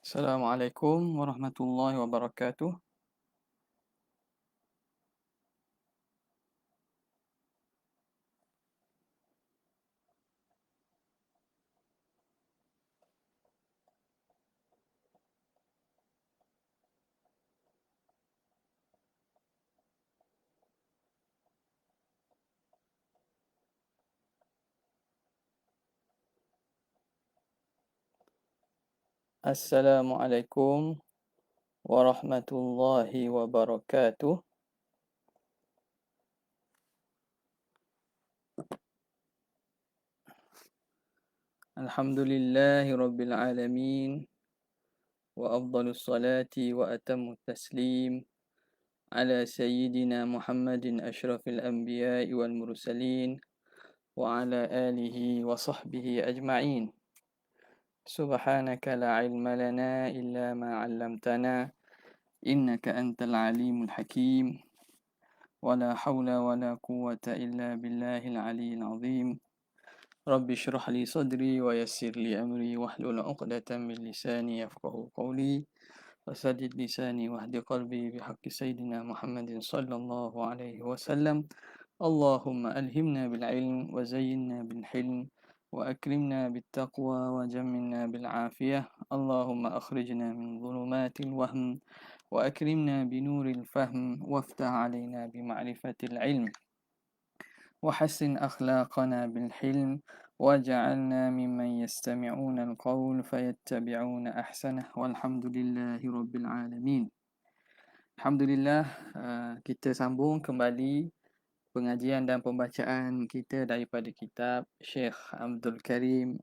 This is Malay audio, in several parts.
Assalamualaikum warahmatullahi wabarakatuh. Assalamualaikum warahmatullahi wabarakatuh. Alhamdulillahi rabbil alamin wa afdalus salati wa atammu taslim ala sayyidina Muhammadin asyrafil anbiya'i wal mursalin wa ala alihi wa sahbihi ajma'in. Subhanaka la ilma lana illa ma 'allamtana innaka antal alimul hakim. ولا حول ولا قوة إلا بالله العلي العظيم رب اشرح لي صدري ويسر لي أمري واحلل عقدة من لساني يفقه قولي وسدد لساني واهد قلبي بحق سيدنا محمد صلى الله عليه وسلم اللهم ألهمنا بالعلم وزينا بالحلم وأكرمنا بالتقوى وجملنا بالعافية اللهم أخرجنا من ظلمات الوهم وأكرمنا بنور الفهم وافتح علينا بمعرفة العلم وحسن أخلاقنا بالحلم واجعلنا ممن يستمعون القول فيتبعون أحسنه والحمد لله رب العالمين. Alhamdulillah, kita sambung kembali pengajian dan pembacaan kita daripada kitab Syekh Abdul Karim,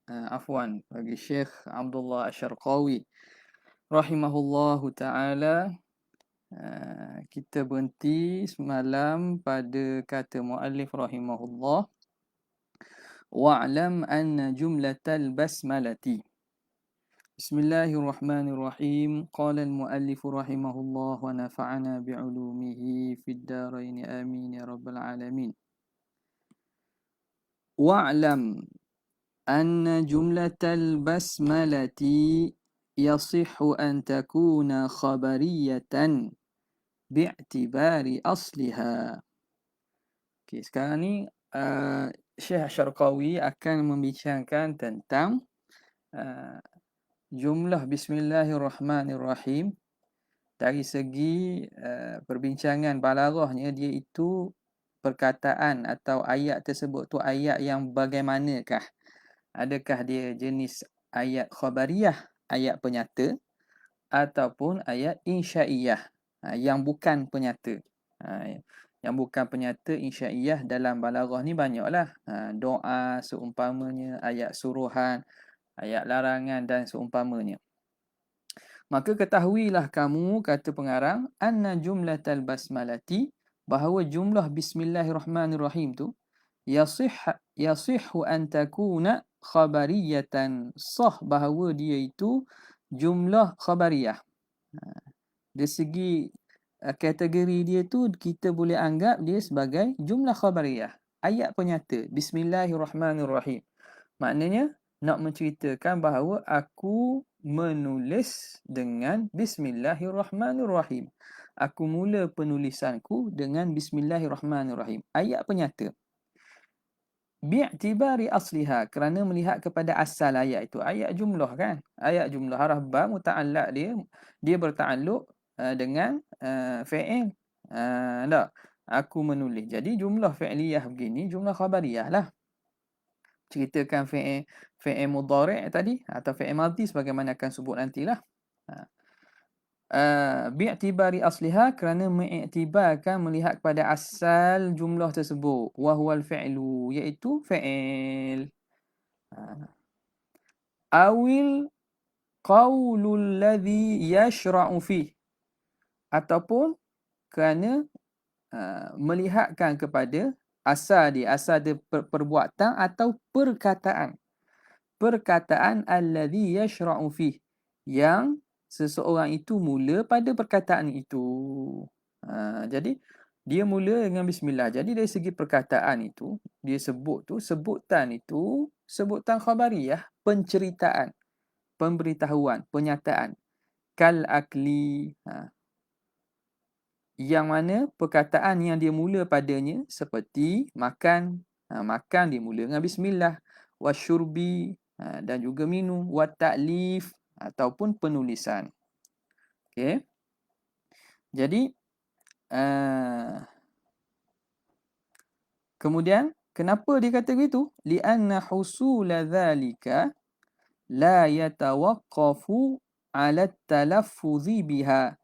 bagi Syekh Abdullah Asy-Syarqawi rahimahullahu taala. Kita berhenti semalam pada kata muallif rahimahullah, wa'lam anna jumlatal basmalati. Bismillahirrahmanirrahim. Qala al-muallif rahimahullah wa nafa'ana bi'ulumihi fid darain amin ya rabbal alamin. Wa'lam anna jumlatal basmalati yasihhu an takuna khabariyatan bi'tibari asliha. Okay, sekarang ni Syekh Syarqawi akan membincangkan tentang jumlah Bismillahirrahmanirrahim dari segi perbincangan balaghahnya, dia itu perkataan atau ayat tersebut tu ayat yang bagaimanakah? Adakah dia jenis ayat khabariyah, ayat penyata, ataupun ayat insyaiyah, yang bukan penyata. Yang bukan penyata insyaiyah dalam balaghah ni banyaklah. Doa seumpamanya, ayat suruhan, ayat larangan dan seumpamanya. Maka ketahuilah kamu, kata pengarang, anna jumlatal basmalati, bahawa jumlah Bismillahirrahmanirrahim tu yasihhu an takuna khabariyatan, sah bahawa dia itu jumlah khabariyah. Dari segi kategori dia tu, kita boleh anggap dia sebagai jumlah khabariyah, ayat penyata. Bismillahirrahmanirrahim maknanya nak menceritakan bahawa aku menulis dengan Bismillahirrahmanirrahim. Aku mula penulisanku dengan Bismillahirrahmanirrahim. Ayat penyata. Bi'tibari asliha, kerana melihat kepada asal ayat itu. Ayat jumlah kan? Ayat jumlah, haraf ba muta'allaq dia bertakluk dengan fi'il. Tak? Aku menulis. Jadi jumlah fi'liyah begini, jumlah khabariyah lah. Ceritakan fi'il mudhari' tadi atau fi'il madhi sebagaimana akan sebut nantilah. Bi'tibari asliha, kerana mengiktibarkan, melihat kepada asal jumlah tersebut. Wa huwal fi'lu, iaitu fi'il. Awil qawlul ladhi yashra'u fih, ataupun kerana melihatkan kepada asal dia perbuatan atau perkataan. Perkataan alladhi yashra'u fih, yang seseorang itu mula pada perkataan itu. Jadi dia mula dengan bismillah. Jadi dari segi perkataan itu, dia sebut tu, sebutan itu sebutan khabariyah, penceritaan, pemberitahuan, penyataan. kal akli. Yang mana perkataan yang dia mula padanya seperti makan. Makan dia mula dengan bismillah. Wasyurbi, dan juga minum. Watta'lif, ataupun penulisan. Okey. Jadi kemudian kenapa dia kata begitu? Li'anna husula dzalika la yatawaqqafu 'ala at-talaffuzi biha.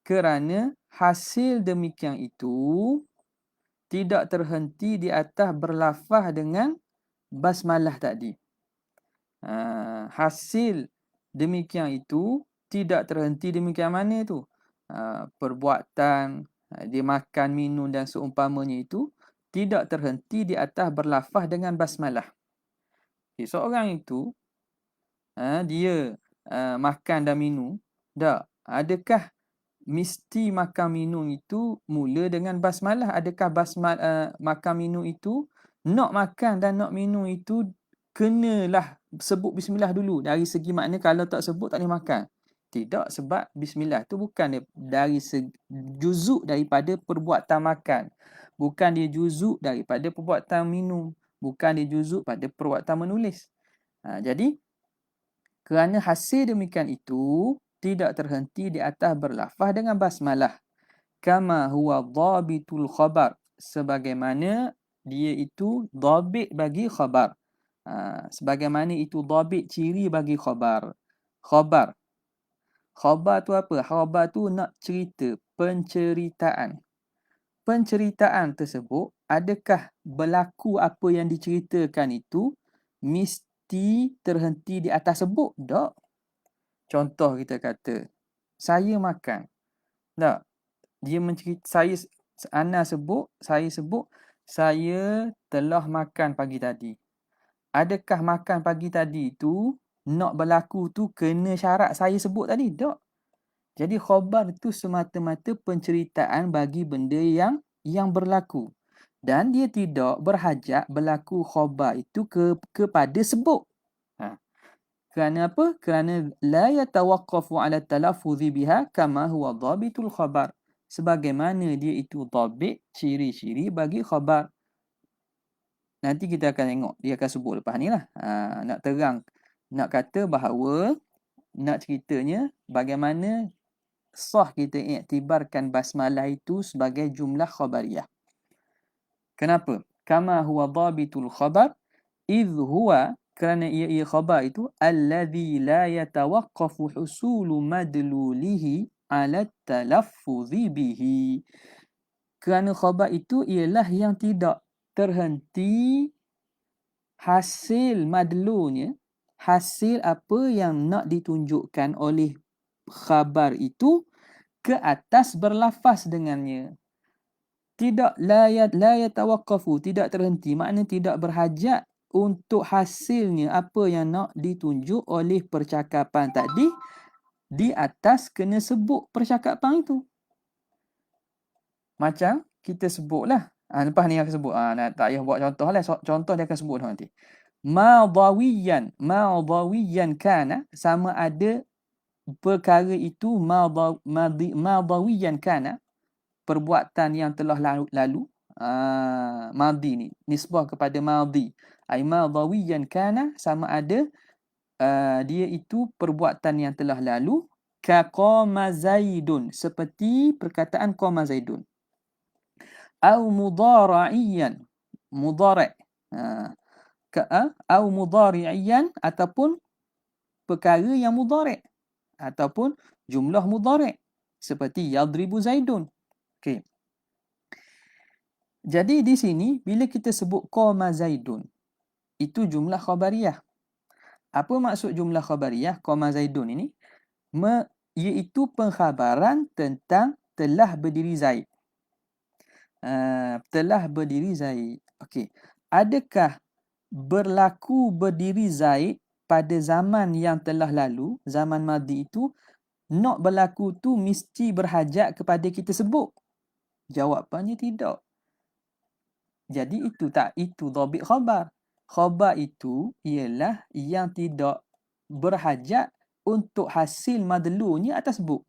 Kerana hasil demikian itu tidak terhenti di atas berlafaz dengan basmalah tadi. Hasil demikian itu tidak terhenti demikian mana tu? Perbuatan, dia makan, minum dan seumpamanya itu tidak terhenti di atas berlafaz dengan basmalah. Seorang itu dia makan dan minum, tak? Adakah mesti makan minum itu mula dengan basmalah? Adakah makan minum itu nak makan dan nak minum itu kenalah sebut bismillah dulu? Dari segi makna kalau tak sebut tak boleh makan. Tidak, sebab bismillah tu bukan dari juzuk daripada perbuatan makan. Bukan dia juzuk daripada perbuatan minum. Bukan dia juzuk pada perbuatan menulis. Jadi kerana hasil demikian itu tidak terhenti di atas berlafaz dengan basmalah. Kama huwa dhabitul khabar. Sebagaimana dia itu dhabit bagi khabar. Sebagaimana itu dhabit ciri bagi khabar. Khabar. Khabar tu apa? Khabar tu nak cerita, penceritaan. Penceritaan tersebut, adakah berlaku apa yang diceritakan itu mesti terhenti di atas sebut? Tak. Contoh kita kata, saya makan. Tak. Dia mencerita, Ana sebut, saya telah makan pagi tadi. Adakah makan pagi tadi tu nak berlaku tu kena syarat saya sebut tadi? Tak. Jadi khabar tu semata-mata penceritaan bagi benda yang berlaku. Dan dia tidak berhajat berlaku khabar itu kepada sebut. Kerana apa? Kerana la yatawaqqafu 'ala talaffuzi biha kama huwa dhabitul khabar. Sebagaimana dia itu dhabit, ciri-ciri bagi khabar. Nanti kita akan tengok, dia akan sebut lepas ni lah. Nak terang, nak kata bahawa, nak ceritanya bagaimana sah kita iktibarkan basmalah itu sebagai jumlah khabariyah. Kenapa? Kama huwa dhabitul khabar, idh huwa, kerana ia khabar itu, alladhi la yatawaqqafu husulu madlulihi ala talaffuzi bihi. Kerana khabar itu ialah yang tidak terhenti hasil madlunya, hasil apa yang nak ditunjukkan oleh khabar itu ke atas berlafaz dengannya. Tidak la yatawaqqafu, tidak terhenti, maknanya tidak berhajat untuk hasilnya apa yang nak ditunjuk oleh percakapan tadi di atas kena sebut percakapan itu. Macam kita sebutlah. Lepas ni akan sebut. Tak payah buat contoh lah. Contoh dia akan sebut nanti. Madawiyan kana, sama ada perkara itu madawiyan kana, perbuatan yang telah lalu. Madi ni nisbah kepada madi. Ai madawiyan kana, sama ada dia itu perbuatan yang telah lalu. Ka qama zaidun, seperti perkataan qama zaidun. Au mudara'iyan, mudara', au mudari'iyan, ataupun perkara yang mudara', ataupun jumlah mudara', seperti yadribu zaidun. Okey. Jadi di sini bila kita sebut qama zaidun, itu jumlah khabariyah. Apa maksud jumlah khabariyah qama zaidun ini? Iaitu pengkhabaran tentang telah berdiri Zaid. Telah berdiri Zaid. Okey. Adakah berlaku berdiri Zaid pada zaman yang telah lalu, zaman madi itu, nak berlaku tu mesti berhajat kepada kita sebut? Jawapannya tidak. Jadi itu dhabit khabar. Khabar itu ialah yang tidak berhajat untuk hasil madlunya atas sebut.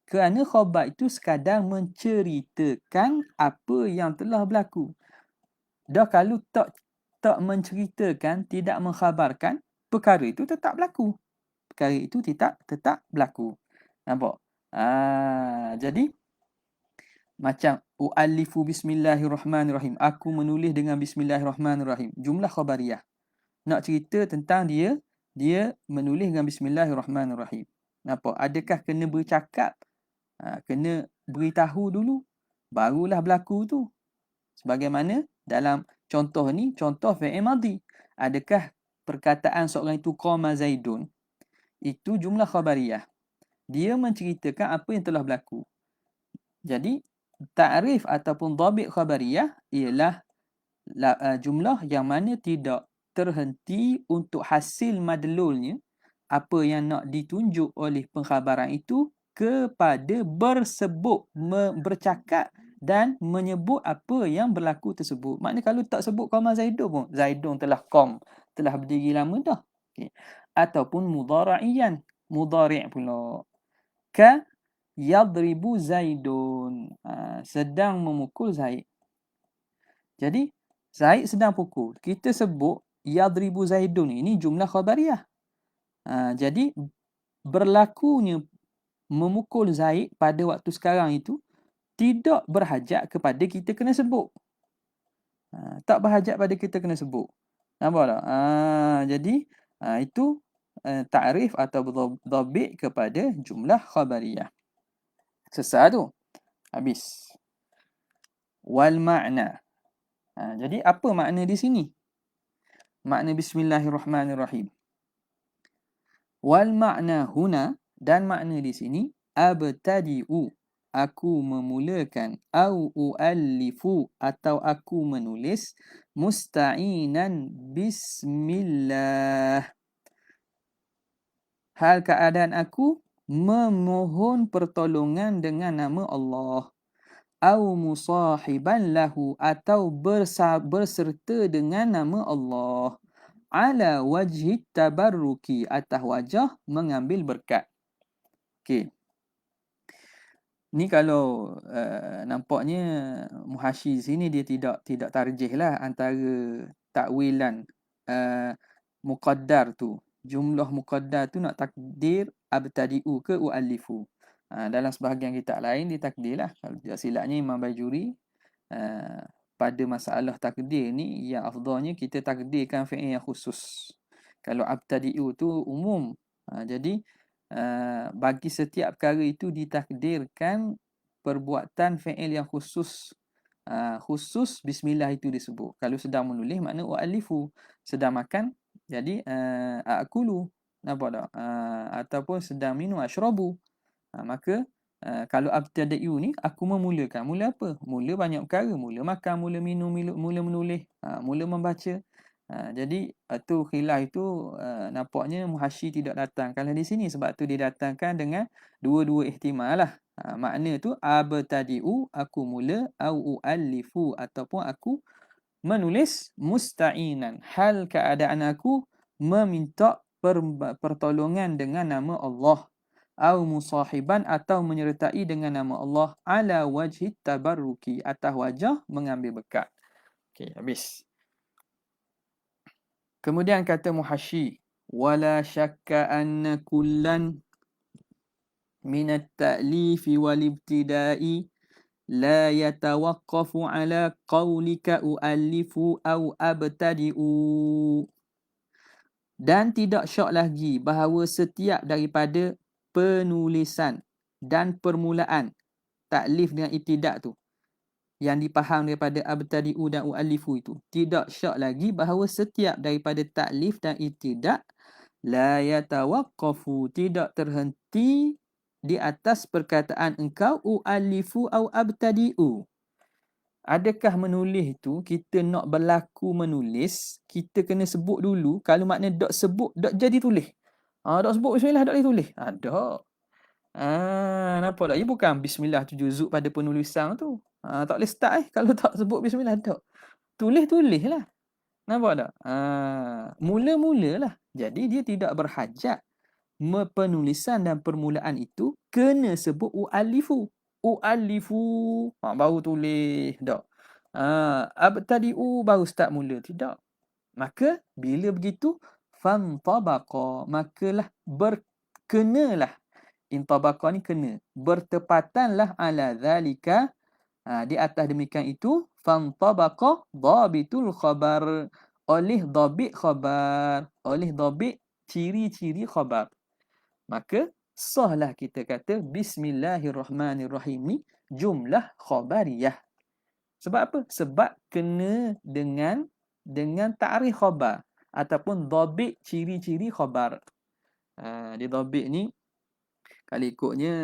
Kerana khabar itu sekadar menceritakan apa yang telah berlaku. Dah kalau tak menceritakan, tidak mengkhabarkan, perkara itu tetap berlaku. Perkara itu tetap berlaku. Nampak? Jadi macam u'allifu bismillahirrahmanirrahim. Aku menulis dengan bismillahirrahmanirrahim. Jumlah khabariyah. Nak cerita tentang dia menulis dengan bismillahirrahmanirrahim. Nampak? Adakah kena bercakap? Kena beritahu dulu. Barulah berlaku tu. Sebagaimana dalam contoh ni, contoh fi'il madhi. Adakah perkataan seorang itu qama Zaidun? Itu jumlah khabariyah. Dia menceritakan apa yang telah berlaku. Jadi, ta'rif ataupun dhabit khabariyah ialah jumlah yang mana tidak terhenti untuk hasil madlulnya, apa yang nak ditunjuk oleh pengkhabaran itu kepada bersebut, bercakap dan menyebut apa yang berlaku tersebut. Maknanya kalau tak sebut qama Zaidun pun, Zaidun telah berdiri lama dah. Okay. Ataupun mudhara'iyan, mudhari' pula. Ka yadribu Zaidun, sedang memukul Zaid. Jadi Zaid sedang pukul. Kita sebut yadribu Zaidun ini jumlah khabariyah. Jadi berlakunya memukul Zaid pada waktu sekarang itu tidak berhajat kepada kita kena sebut. Tak berhajat pada kita kena sebut. Nampak tak? Jadi itu ta'rif atau dhabit kepada jumlah khabariyah. Selesai tu. Habis. Wal ma'na. Jadi apa makna di sini? Makna bismillahirrahmanirrahim. Wal ma'na huna, dan makna di sini abtadi'u, aku memulakan, au uallifu, atau aku menulis, musta'inan bismillah, hal keadaan aku memohon pertolongan dengan nama Allah. Au musahiban lahu, atau berserta dengan nama Allah. Ala wajhi tabarruki, atas wajah mengambil berkat. Okey. Ni kalau nampaknya muhasyi sini dia tidak tarjih lah antara takwilan muqaddar tu. Jumlah muqaddar tu nak takdir abtadi'u ke u'allifu. Dalam sebahagian kitab lain ditakdirlah. Kalau tidak silapnya Imam Bajuri pada masalah takdir ni yang afdalnya kita takdirkan fi'il yang khusus. Kalau abtadi'u tu umum. Jadi bagi setiap perkara itu ditakdirkan perbuatan fi'il yang khusus. Khusus bismillah itu disebut. Kalau sedang menulis makna u'allifu. Sedang makan jadi akulu. Nampak tak? Ataupun sedang minum ashrabu. Maka kalau abtadi'u ni aku memulakan. Mula apa? Mula banyak perkara. Mula makan, mula minum, mula menulis, mula membaca. Jadi tu khilaf itu nampaknya muhasyi tidak datangkan di sini, sebab tu dia datangkan dengan dua-dua ihtimal lah. Makna tu abtadi'u, aku mula, au uallifu, ataupun aku menulis, musta'inan, hal keadaan aku meminta pertolongan dengan nama Allah, au musahiban, atau menyertai dengan nama Allah, ala wajhi tabarruki, atas wajah mengambil berkat. Okey, habis. Kemudian kata muhasyi, wala syakka anna kullan min at-ta'lifi wal ibtida'i la yatawaqqafu ala qawlika u'allifu au abtadi'u. Dan tidak syak lagi bahawa setiap daripada penulisan dan permulaan, taklif dengan ibtidak tu, yang dipaham daripada abtadi'u dan u'allifu itu, tidak syak lagi bahawa setiap daripada taklif dan ibtidak la yatawaqqafu, tidak terhenti di atas perkataan engkau u'allifu au abtadi'u. Adakah menulis itu kita nak berlaku menulis, kita kena sebut dulu? Kalau makna dok sebut, dok jadi tulis. Dok sebut bismillah, dok jadi tulis. Dok. Nampak tak? Ia bukan bismillah tu juzuk pada penulisan tu. Tak boleh start kalau tak sebut bismillah, dok. Tulis lah. Nampak tak? Mula-mula lah. Jadi dia tidak berhajat penulisan dan permulaan itu kena sebut u'alifu. U'alifu. Baru tulis. Tak. Abtadi'u baru start mula. Tidak. Maka bila begitu fantabaqa, makalah berkenalah. Intabaqa ni kena. Bertepatanlah ala zalika, di atas demikian itu fantabaqa dhabitul khabar, oleh dhabit khabar, oleh dhabit ciri-ciri khabar. Maka sahlah kita kata bismillahirrahmanirrahim ni jumlah khabariyah. Sebab apa? Sebab kena dengan ta'rif khabar ataupun dhabit ciri-ciri khabar. Dia dhabit ni kalau ikutnya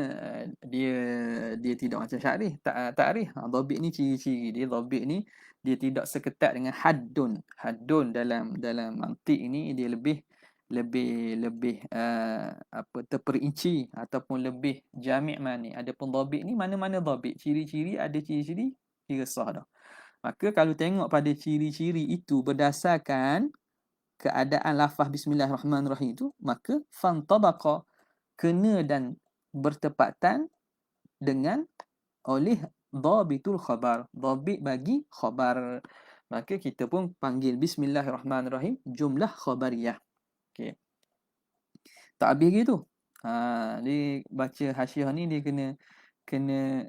dia tidak macam syarih, ta'rif. Dhabit ni ciri-ciri dia. Dhabit ni dia tidak seketat dengan haddun. Haddun dalam mantik ni dia lebih terperinci ataupun lebih jami' mani. Adapun dhabit ni mana-mana dhabit, ciri-ciri ada ciri-ciri kira sah dah. Maka kalau tengok pada ciri-ciri itu berdasarkan keadaan lafaz bismillahirrahmanirrahim itu, maka fantabaqa, kena dan bertepatan dengan oleh dhabitul khabar, dhabit bagi khabar. Maka kita pun panggil bismillahirrahmanirrahim jumlah khabariyah. Okey. Tak habis gitu. Dia baca hasyiah ni dia kena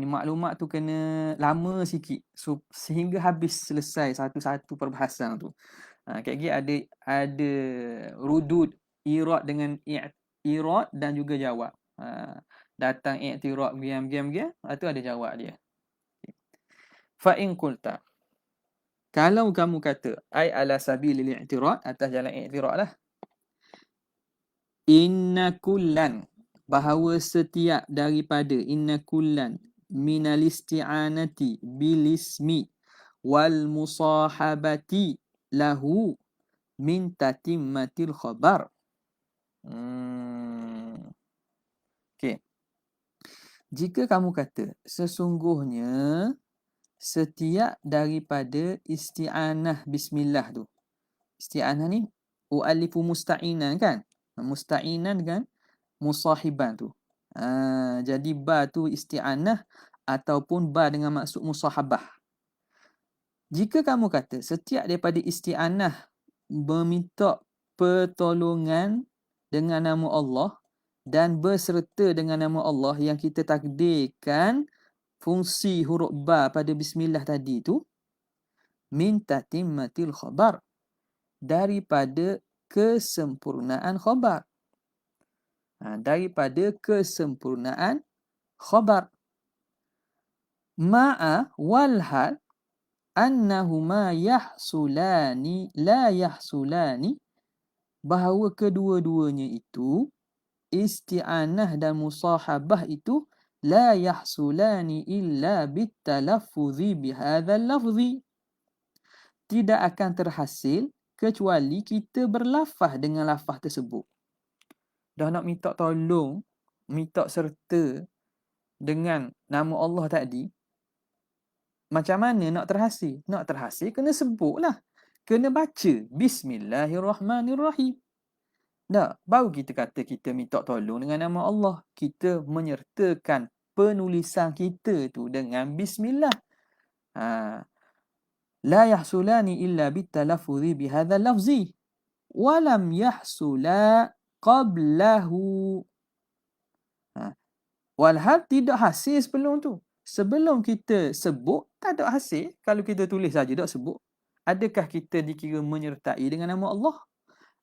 maklumat tu kena lama sikit sehingga habis selesai satu-satu perbahasan tu. Kayak ada rudud, irad dengan irad dan juga jawab. Datang i'tirad diam, tu ada jawab dia. Fa in qulta, kalau kamu kata ai ala sabilil i'tirad, atas jalan i'tirad lah. Inna kullan, bahawa setiap daripada inna kullan minal isti'anati bil ismi wal musahabati lahu min tatimmatil khabar. Okey. Jika kamu kata sesungguhnya setiap daripada isti'anah bismillah tu. Isti'anah ni u'alifu musta'inan kan? Musta'inan dengan musahiban tu. Jadi ba tu isti'anah ataupun ba dengan maksud musahabah. Jika kamu kata setiap daripada isti'anah meminta pertolongan dengan nama Allah dan berserta dengan nama Allah yang kita takdirkan fungsi huruf ba pada bismillah tadi tu, min tatimmatil khabar, daripada kesempurnaan khabar. Daripada kesempurnaan khabar. Ma'a walhal annahuma la yahsulani, bahawa kedua-duanya itu isti'anah dan musahabah itu la yahsulani illa bitalaffuzi bihadzal lafzi, tidak akan terhasil kecuali kita berlafaz dengan lafaz tersebut. Dah nak minta tolong, minta serta dengan nama Allah tadi, macam mana nak terhasil? Nak terhasil kena sebutlah. Kena baca bismillahirrahmanirrahim. Tak, baru kita kata kita minta tolong dengan nama Allah. Kita menyertakan penulisan kita tu dengan bismillah. La yahsulani illa bitalaffuzi bihadzal lafzi wa lam yahsula qablahu. Walhal tidak hasil sebelum tu. Sebelum kita sebut, tak ada hasil. Kalau kita tulis saja tak sebut. Adakah kita dikira menyertai dengan nama Allah?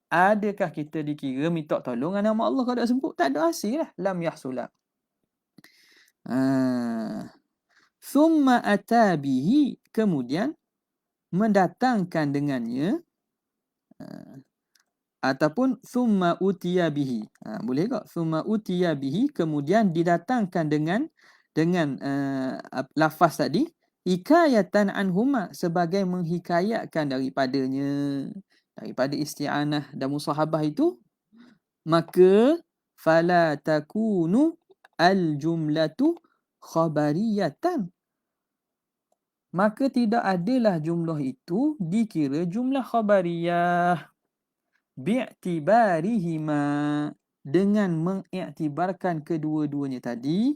Adakah kita dikira minta tolong dengan nama Allah kalau tak sebut? Tak ada hasil lah. Lam yahsula. Thumma atabihi, kemudian mendatangkan dengannya, ataupun thumma utiya bihi. Boleh tak? Thumma utiya bihi, kemudian didatangkan dengan lafaz tadi, hikayatan anhuma, sebagai menghikayatkan daripadanya, daripada isti'anah dan musahabah itu, maka fala takunu al-jumlatu khabariyatan, maka tidak adalah jumlah itu dikira jumlah khabariyah. bi'tibarihima, dengan mengiktibarkan kedua-duanya tadi,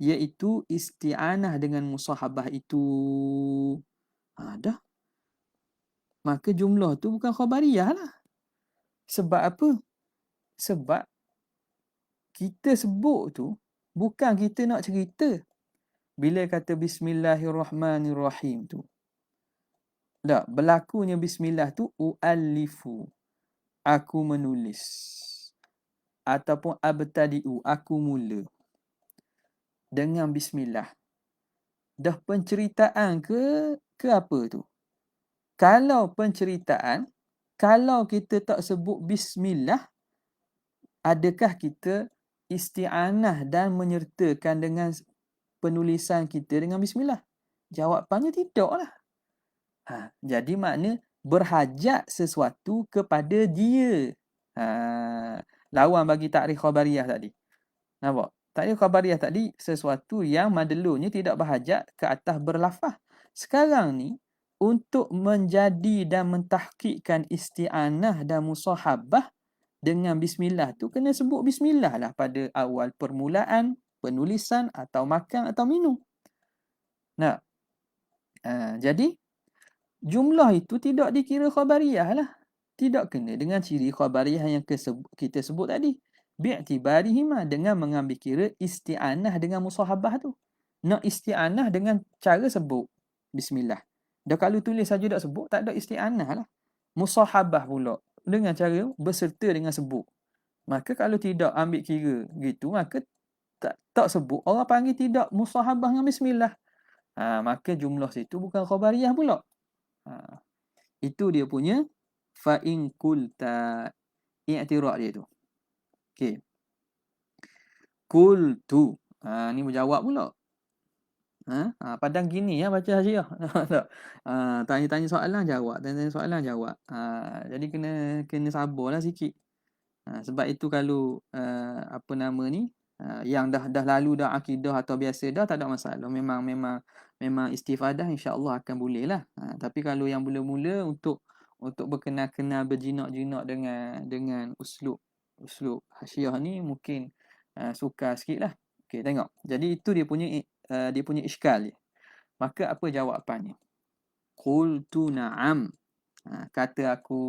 iaitu isti'anah dengan musahabah itu. Dah. Maka jumlah tu bukan khabariyah lah. Sebab apa? Sebab kita sebut tu bukan kita nak cerita. Bila kata Bismillahirrahmanirrahim tu. Tak, berlakunya bismillah tu u'allifu. Aku menulis. Ataupun abtadi'u. Aku mula. Dengan bismillah. Dah penceritaan ke apa tu? Kalau penceritaan, kalau kita tak sebut bismillah, adakah kita isti'anah dan menyertakan dengan penulisan kita dengan bismillah? Jawapannya tidaklah. Jadi makna berhajat sesuatu kepada dia. Lawan bagi takrif khabariyah tadi. Nampak? Takrif khabariyah tadi sesuatu yang madlunya tidak berhajat ke atas berlafaz. Sekarang ni untuk menjadi dan mentahqiqkan isti'anah dan musahabah dengan bismillah tu kena sebut bismillah lah pada awal permulaan penulisan atau makan atau minum. Nah, jadi jumlah itu tidak dikira khabariyah lah. Tidak kena dengan ciri khabariyah yang kita sebut tadi. Bi'tibarihima, dengan mengambil kira isti'anah dengan musahabah tu. Nak isti'anah dengan cara sebut bismillah. Dah kalau tulis saja tak sebut, tak ada isti'anah lah. Musahabah pula dengan cara berserta dengan sebut. Maka kalau tidak ambil kira gitu, maka tak sebut. Orang panggil tidak musahabah dengan bismillah. Maka jumlah situ bukan khabariyah pula. Itu dia punya fa'in kulta, i'tirad dia tu. Okey. Kultu. Ni menjawab pula. Padang gini ya baca hasiah. Tanya-tanya soalan jawab, tanya-tanya soalan jawab. Jadi kena sabarlah sikit. Sebab itu kalau apa nama ni, yang dah lalu dah akidah atau biasa dah, tak ada masalah. Memang istifadah insya-Allah akan boleh lah. Tapi kalau yang mula-mula untuk berkenal-kenal berjinak-jinak dengan uslub hasiah ni mungkin sukar sikitlah. Okey, tengok. Jadi itu dia punya iskal dia. Maka apa jawapannya? Qultu na'am. Kata aku,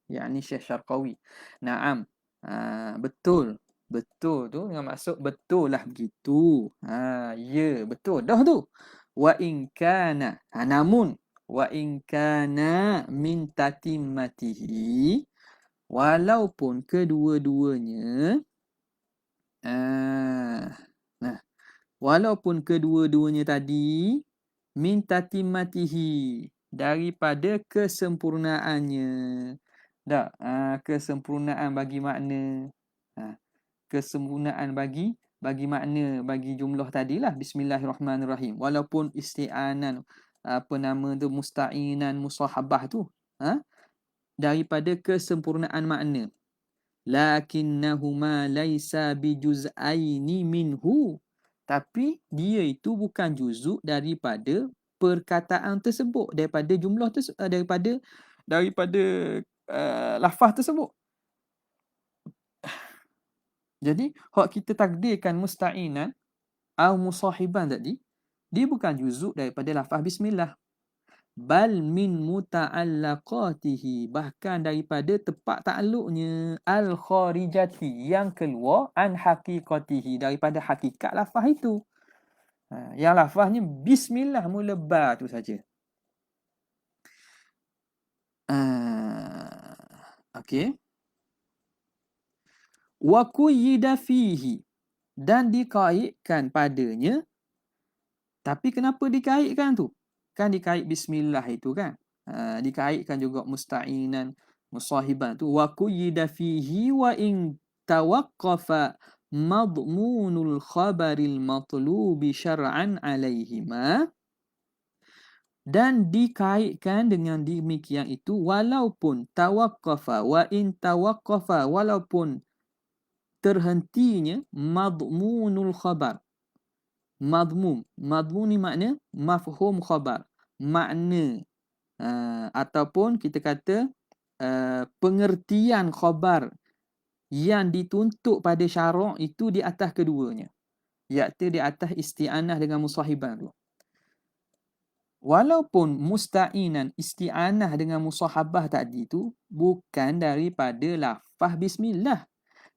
yakni Syekh Syarqawi. Na'am. Betul. Betul tu dengan maksud betul lah begitu. Ya, betul dah tu. Wa in kana. Namun wa in kana min tatimmatihi, walaupun kedua-duanya walaupun kedua-duanya tadi min tatimmatihi, daripada kesempurnaannya. Tak, kesempurnaan bagi makna. Kesempurnaan bagi makna, bagi jumlah tadilah bismillahirrahmanirrahim. Walaupun isti'anan musta'inan musahabah tu daripada kesempurnaan makna. Lakinnahuma laisa bijuz'aini minhu, tapi dia itu bukan juzuk daripada perkataan tersebut, daripada jumlah tersebut, daripada lafaz tersebut. Jadi hak kita takdirkan musta'inan atau musahiban tadi, dia bukan juzuk daripada lafaz bismillah. Bal min muta'allaqatihi, bahkan daripada tepat takluknya, al-kharijati, yang keluar, an haqiqatihi, daripada hakikat lafaz itu. Yang lafaznya bismillah mula ba tu saja. Okey. Wa quyida fihi, dan dikaitkan padanya. Tapi kenapa dikaitkan tu? Kan dikait bismillah itu kan. Dikaitkan juga musta'inan musahiban tu. Wa quyida fihi wa in tawaqqafa madmunul khabaril matlubi syar'an alaihima, dan dikaitkan dengan demikian itu walaupun tawaqqafa, wa in tawaqqafa, walaupun terhentinya madmunul khabar. Madmum ni makna mafhum khabar, makna ataupun kita kata pengertian khabar yang dituntut pada syarak itu di atas keduanya, iaitu di atas isti'anah dengan musahibah tu. Walaupun musta'inan isti'anah dengan musahabah tadi tu bukan daripada lafaz bismillah,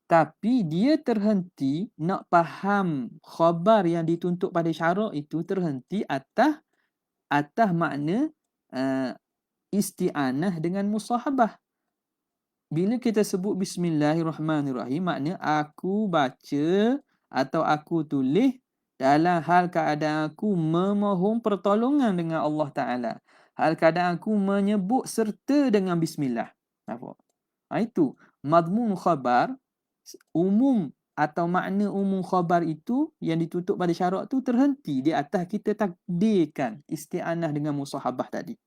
tapi dia terhenti nak faham khabar yang dituntut pada syarak itu terhenti atas makna uh, isti'anah dengan musahabah. Bila kita sebut bismillahirrahmanirrahim, makna aku baca atau aku tulis dalam hal keadaan aku memohon pertolongan dengan Allah Ta'ala. Hal keadaan aku menyebut serta dengan bismillah. Nampak? Itu madmun khabar, umum atau makna umum khabar itu yang ditutup pada syarak tu terhenti di atas kita takdirkan isti'anah dengan musahabah tadi.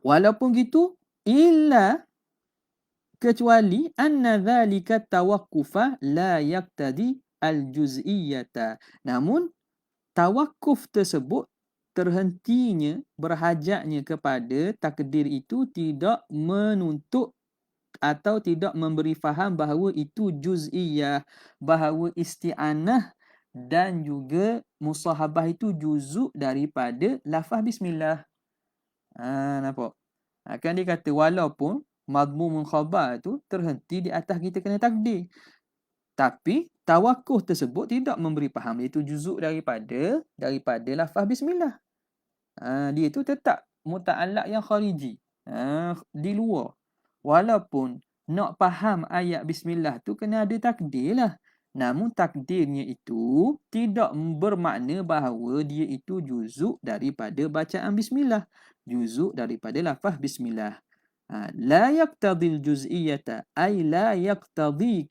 Walaupun gitu, illa kecuali anna dhalika tawakkufa la yaqtadi al-juz'iyyata. Namun tawakuf tersebut terhentinya berhajatnya kepada takdir itu tidak menuntut atau tidak memberi faham bahawa itu juz'iyah, bahawa isti'anah dan juga musahabah itu juzuk daripada lafaz bismillah. Nampak? Kan dia kata walaupun madmum khabar tu terhenti di atas kita kena takdir, tapi tawakkuf tersebut tidak memberi faham iaitu juzuk daripada lafaz bismillah. Dia tu tetap muta'allaq yang khariji, di luar. Walaupun nak faham ayat bismillah tu kena ada takdir lah. Namun takdirnya itu tidak bermakna bahawa dia itu juzuk daripada bacaan bismillah, juzuk daripada lafaz bismillah. La yaqtadil juz'iyyata ay la yaqtadi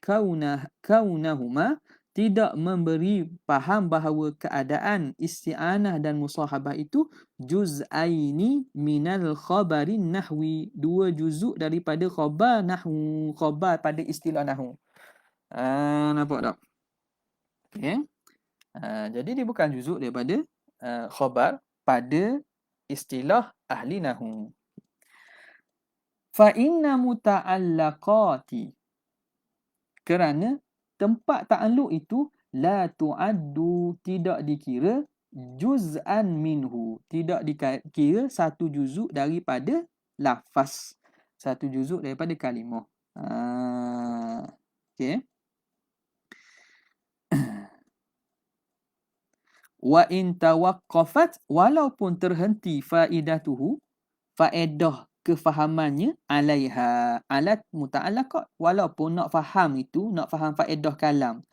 kaunahuma, tidak memberi faham bahawa keadaan isti'anah dan musahabah itu juz'aini minal khabarin nahwi, dua juzuk daripada khabar nahwu, khabar pada istilah nahwu. Nampak tak? Okay. Jadi dia bukan juzuk daripada khabar pada istilah ahli nahwu. Fa inna muta'allaqati, kerana tempat ta'alluq itu la tu'addu, tidak dikira juz'an minhu, tidak dikira satu juzuk daripada lafaz, satu juzuk daripada kalimah. Okey. Wa in tawaqqafat, walaupun terhenti faidatuhu, faedah kefahamannya alaiha, alat muta'allaqat, walaupun nak faham itu, nak faham faedah kalam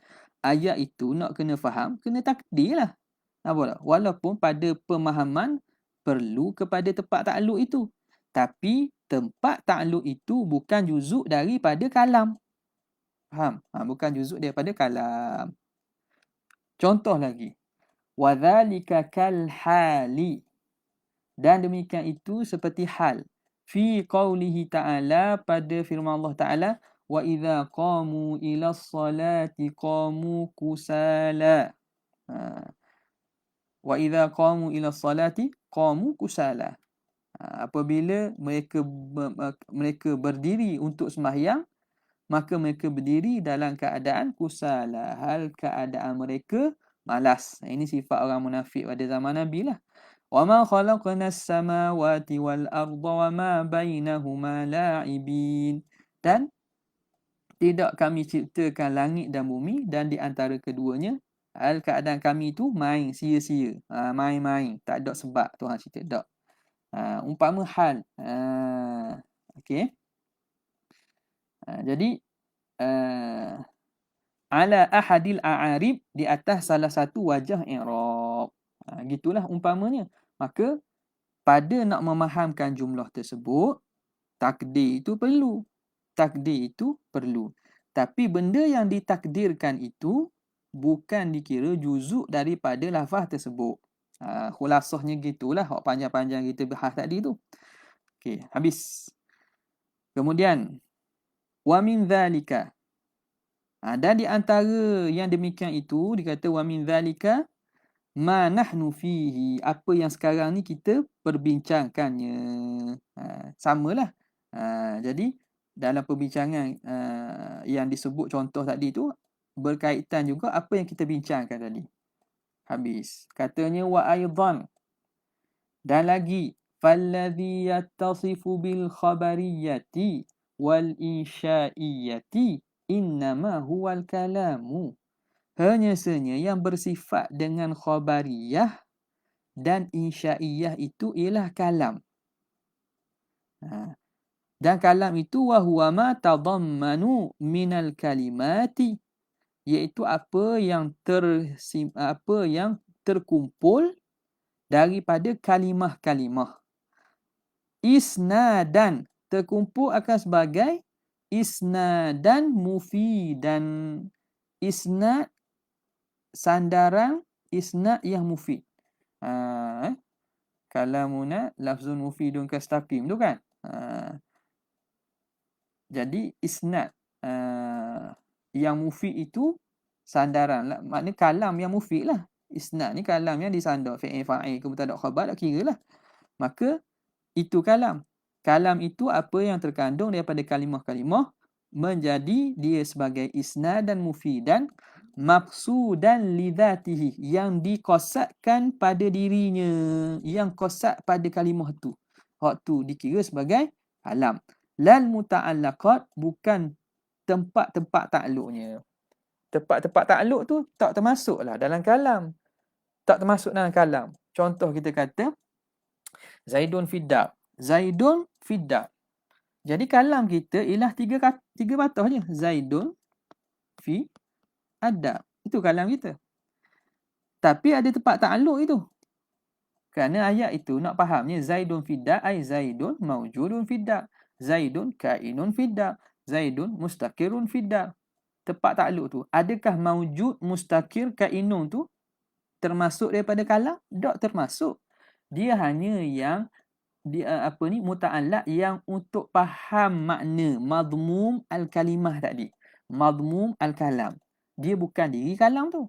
ayat itu, nak kena faham, kena takdir lah. Nampak tak? Walaupun pada pemahaman perlu kepada tempat ta'alluq itu, tapi tempat ta'alluq itu bukan juzuk daripada kalam. Faham? Bukan juzuk daripada kalam. Contoh lagi, wa dhalika kal hali, dan demikian itu seperti hal fi qaulihi ta'ala, pada firman Allah Ta'ala, wa idza qamu ila ssalati qamu kusala. Wa idza qamu ila ssalati qamu kusala. Apabila mereka berdiri untuk sembahyang, maka mereka berdiri dalam keadaan kusala, hal keadaan mereka malas. Ini sifat orang munafik pada zaman Nabi lah. وَمَا خَلَقْنَا السَّمَاوَاتِ وَالْأَرْضَ وَمَا بَيْنَهُمَا لَاعِبِينَ, dan tidak kami ciptakan langit dan bumi dan di antara keduanya, hal keadaan kami itu main, sia-sia, main-main, tak ada sebab Tuhan cerita, tak. Umpama hal. Okey. Jadi ala ahadil a'arib, di atas salah satu wajah i'rab. Gitulah umpamanya. Maka pada nak memahamkan jumlah tersebut, takdir itu perlu. Takdir itu perlu. Tapi benda yang ditakdirkan itu bukan dikira juzuk daripada lafaz tersebut. Khulasahnya gitulah, hak panjang-panjang kita bahas tadi tu. Okey, habis. Kemudian wa min zalika, dan di antara yang demikian itu dikata wa min zalika ma nahnu fihi, apa yang sekarang ni kita perbincangkannya. Samalah. Jadi dalam perbincangan yang disebut contoh tadi tu berkaitan juga apa yang kita bincangkan tadi. Habis. Katanya wa aidan, dan lagi falladhi yattasifu bil khabariyati wal insya'iyati innama huwal kalamu. Hanya sahaja yang bersifat dengan khabariyah dan insya'iyah itu ialah kalam. Dan kalam itu wa huwa ma tadammanu minal kalimati, iaitu apa yang terkumpul daripada kalimah-kalimah. Isnadan, terkumpul akan sebagai isnadan mufidan. Isnad, sandaran, isnad yang mufid. Kalamuna lafzun mufidun kastaqim tu kan. Jadi isnad yang mufid itu sandaran lah. Maknanya kalam yang mufid lah. Isnad ni kalam yang disandar fi'il fa'il ke mubtada khabar tak kira lah. Maka itu kalam. Kalam itu apa yang terkandung daripada kalimah-kalimah menjadi dia sebagai isnad dan mufidan maqsudan lidzatihi, yang dikosadkan pada dirinya, yang kosad pada kalimah tu. Hak tu dikira sebagai kalam. Lal muta'allaqat, bukan tempat-tempat takluknya. Tempat-tempat takluk tu tak termasuklah dalam kalam. Tak termasuk dalam kalam. Contoh kita kata Zaidun fiddar. Zaidun fiddar. Jadi kalam kita ialah tiga patah je. Zaidun fi adab. Itu kalam kita. Tapi ada tempat takluk itu. Kerana ayat itu nak fahamnya Zaidun fiddar ai Zaidun maujudun fiddar. Zaidun kainun fiddar. Zaidun mustaqirun fiddar. Tempat takluk tu, adakah maujud, mustaqir, kainun tu termasuk daripada kalam? Tak termasuk. Dia hanya yang muta'allaq yang untuk faham makna madmum al-kalimah tadi. Madmum al-kalam. Dia bukan diri kalam tu.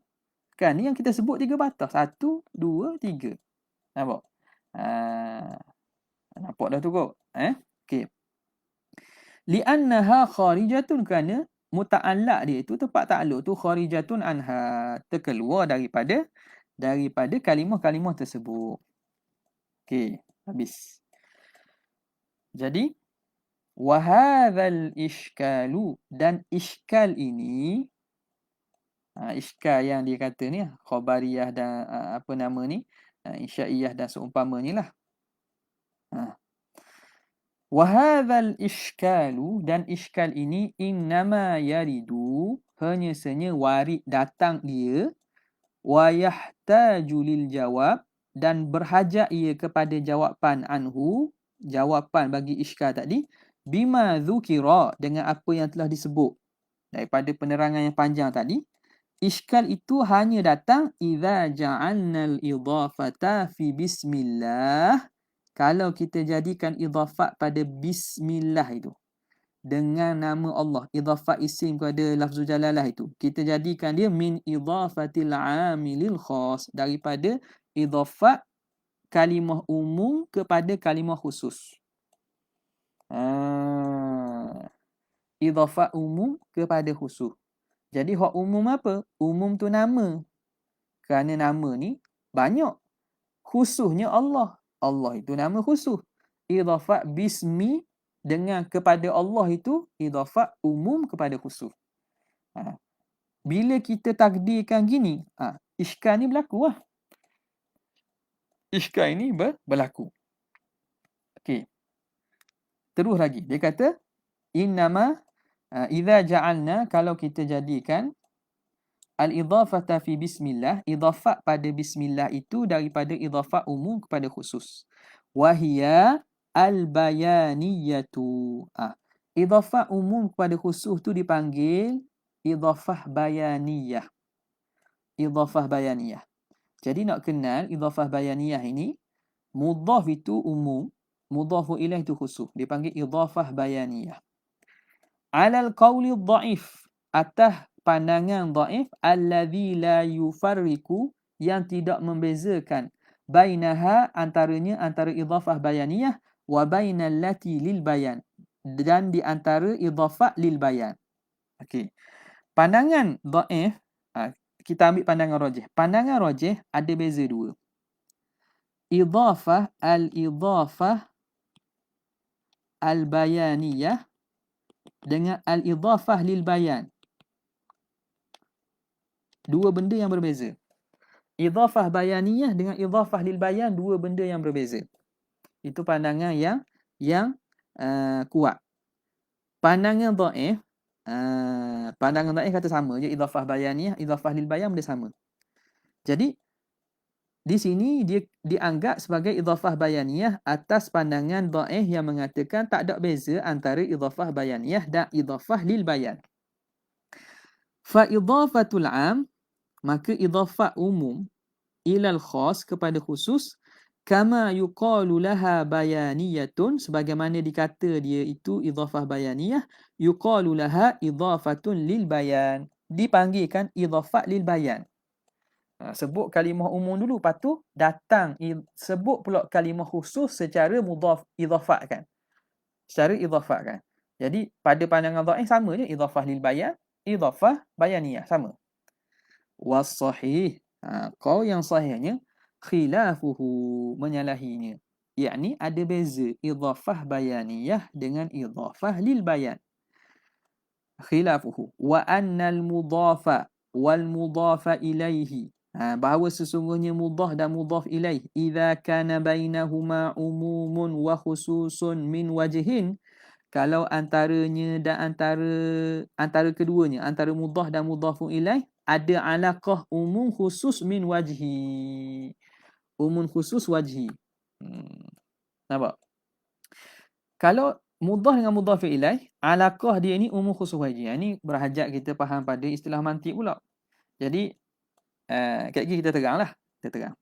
Kan ni yang kita sebut tiga patah. 1, 2, 3. Nampak? Nampak dah tu kok. Okey. Li'annaha kharijatun, kerana muta'allaq dia itu tempat takluk tu kharijatun anha, terkeluar daripada kalimah-kalimah tersebut. Okey, habis. Jadi wa hadzal iskalu, dan iskal ini, iskal yang dia kata ni khabariyah dan insya'iyah dan seumpamanya lah. Wa hadzal iskalu, dan iskal ini innama yaridu, hanya sahaja warid datang dia, wa yahtaju lil jawab, dan berhajat ia kepada jawapan anhu, jawapan bagi iskal tadi, bima dzukira, dengan apa yang telah disebut daripada penerangan yang panjang tadi. Iskal itu hanya datang idza ja'alnal idhafata fi bismillah, kalau kita jadikan idhafat pada bismillah itu, dengan nama Allah, idhafat isim kepada lafzul jalalah itu, kita jadikan dia min idhafatil amilil khas, daripada idhafat kalimah umum kepada kalimah khusus. Idhafat umum kepada khusus. Jadi hak umum apa? Umum tu nama. Kerana nama ni banyak. Khususnya Allah. Allah itu nama khusus. Idhafat bismi dengan kepada Allah itu idhafat umum kepada khusus. Bila kita takdirkan gini, iskal ni berlaku lah. Iskal ini berlaku. Okey. Terus lagi. Dia kata, innama idza ja'alna, kalau kita jadikan al-idhafata fi bismillah, idhafat pada bismillah itu daripada idhafat umum kepada khusus. Wahia al-bayaniyatu. Idhafat umum kepada khusus tu dipanggil idhafah bayaniyah. Idhafah bayaniyah. Jadi nak kenal idhafah bayaniyah ini, mudhaf itu umum, mudhafu ilaih itu khusus. Dipanggil idhafah bayaniyah. Alal qawli dhaif, atas pandangan dhaif, alladhi la yufarriqu, yang tidak membezakan, bainaha, antara idhafah bayaniyah, wa bainal lati lil bayan, dan di antara idhafah lil bayan. Okey. Pandangan dhaif, kita ambil pandangan rajih. Pandangan rajih ada beza dua. Al-idhafah al-bayaniyah dengan al-idhafah lil bayan. Dua benda yang berbeza. Idhafah bayaniyah dengan idhafah lil bayan, dua benda yang berbeza. Itu pandangan yang kuat. Pandangan dhaif, kata sama je, idhafah bayaniyah, idhafah lil bayan benda sama. Jadi di sini dia dianggap sebagai idhafah bayaniyah atas pandangan dhaif yang mengatakan tak ada beza antara idhafah bayaniyah dan idhafah lil bayan. Fa idhafatul am, maka idhafah umum ilal khas kepada khusus, kama yuqalu laha bayaniyatun, sebagaimana dikata dia itu idhafah bayaniyah, yuqalu laha idhafatun lil bayan, dipanggilkan idhafah lil bayan. Sebut kalimah umum dulu, lepas tu datang sebut pula kalimah khusus secara mudhaf, idhafahkan. Secara idhafahkan. Jadi pada pandangan dhaif sama je, idhafah lil bayan, idhafah bayaniyah sama. Was sahih, qaul yang sahihnya khilafuhu, menyalahinya. Yakni ada beza idhafah bayaniyah dengan idhafah lil bayan. Khilafuhu wa annal mudhafa wal mudhafa ilaihi, bahawa sesungguhnya mudhaf dan mudhaf ilaih, idza kana bainahuma umumun wa khususun min wajhin, kalau antaranya dan antara keduanya, antara mudhaf dan mudhafun ilaih, ada alaqah umum khusus min wajhi. Umum khusus wajhi. Nampak? Kalau mudhaf dengan mudhaf ilaih, alaqah dia ni umum khusus wajhi. Ini berhajat kita faham pada istilah mantik pula. Jadi kat kita teranglah, kita terang.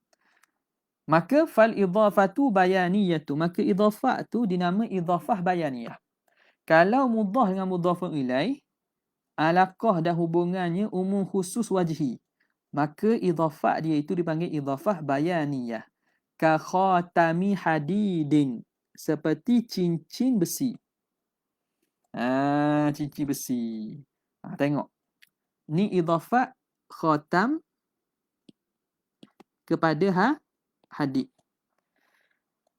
Maka fal idhafatu bayaniyatu, maka idhafah tu dinama idhafah bayaniyah. Kalau mudhaf dengan mudhafun ilaih, alaqah dan hubungannya umum khusus wajhi, maka idhafah dia itu dipanggil idhafah bayaniyah. Ka khatami hadidin, seperti cincin besi. Cincin besi. Tengok. Ni idhafah khatam kepada hadid.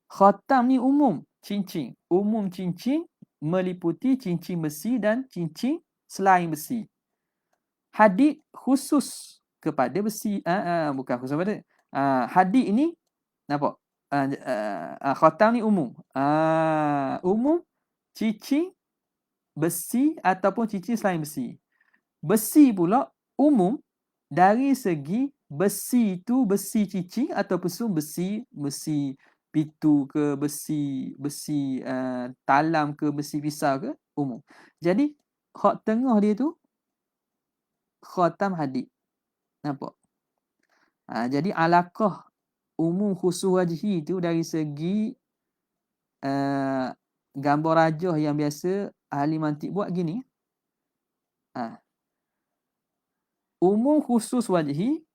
Khatam ni umum cincin. Umum cincin meliputi cincin besi dan cincin selain besi. Hadid khusus kepada besi. Bukan khusus kepada. Hadid ini nampak? Khatam ni umum. Umum cincin besi ataupun cincin selain besi. Besi pula umum dari segi besi itu besi cincin ataupun besi pitu ke, besi talam ke, besi pisau ke, umum. Jadi hak tengah dia tu khatam hadid. Nampak? Jadi alaqah umum khusus wajhi itu dari segi gambar rajah yang biasa ahli mantik buat gini. Umum khusus wajhi,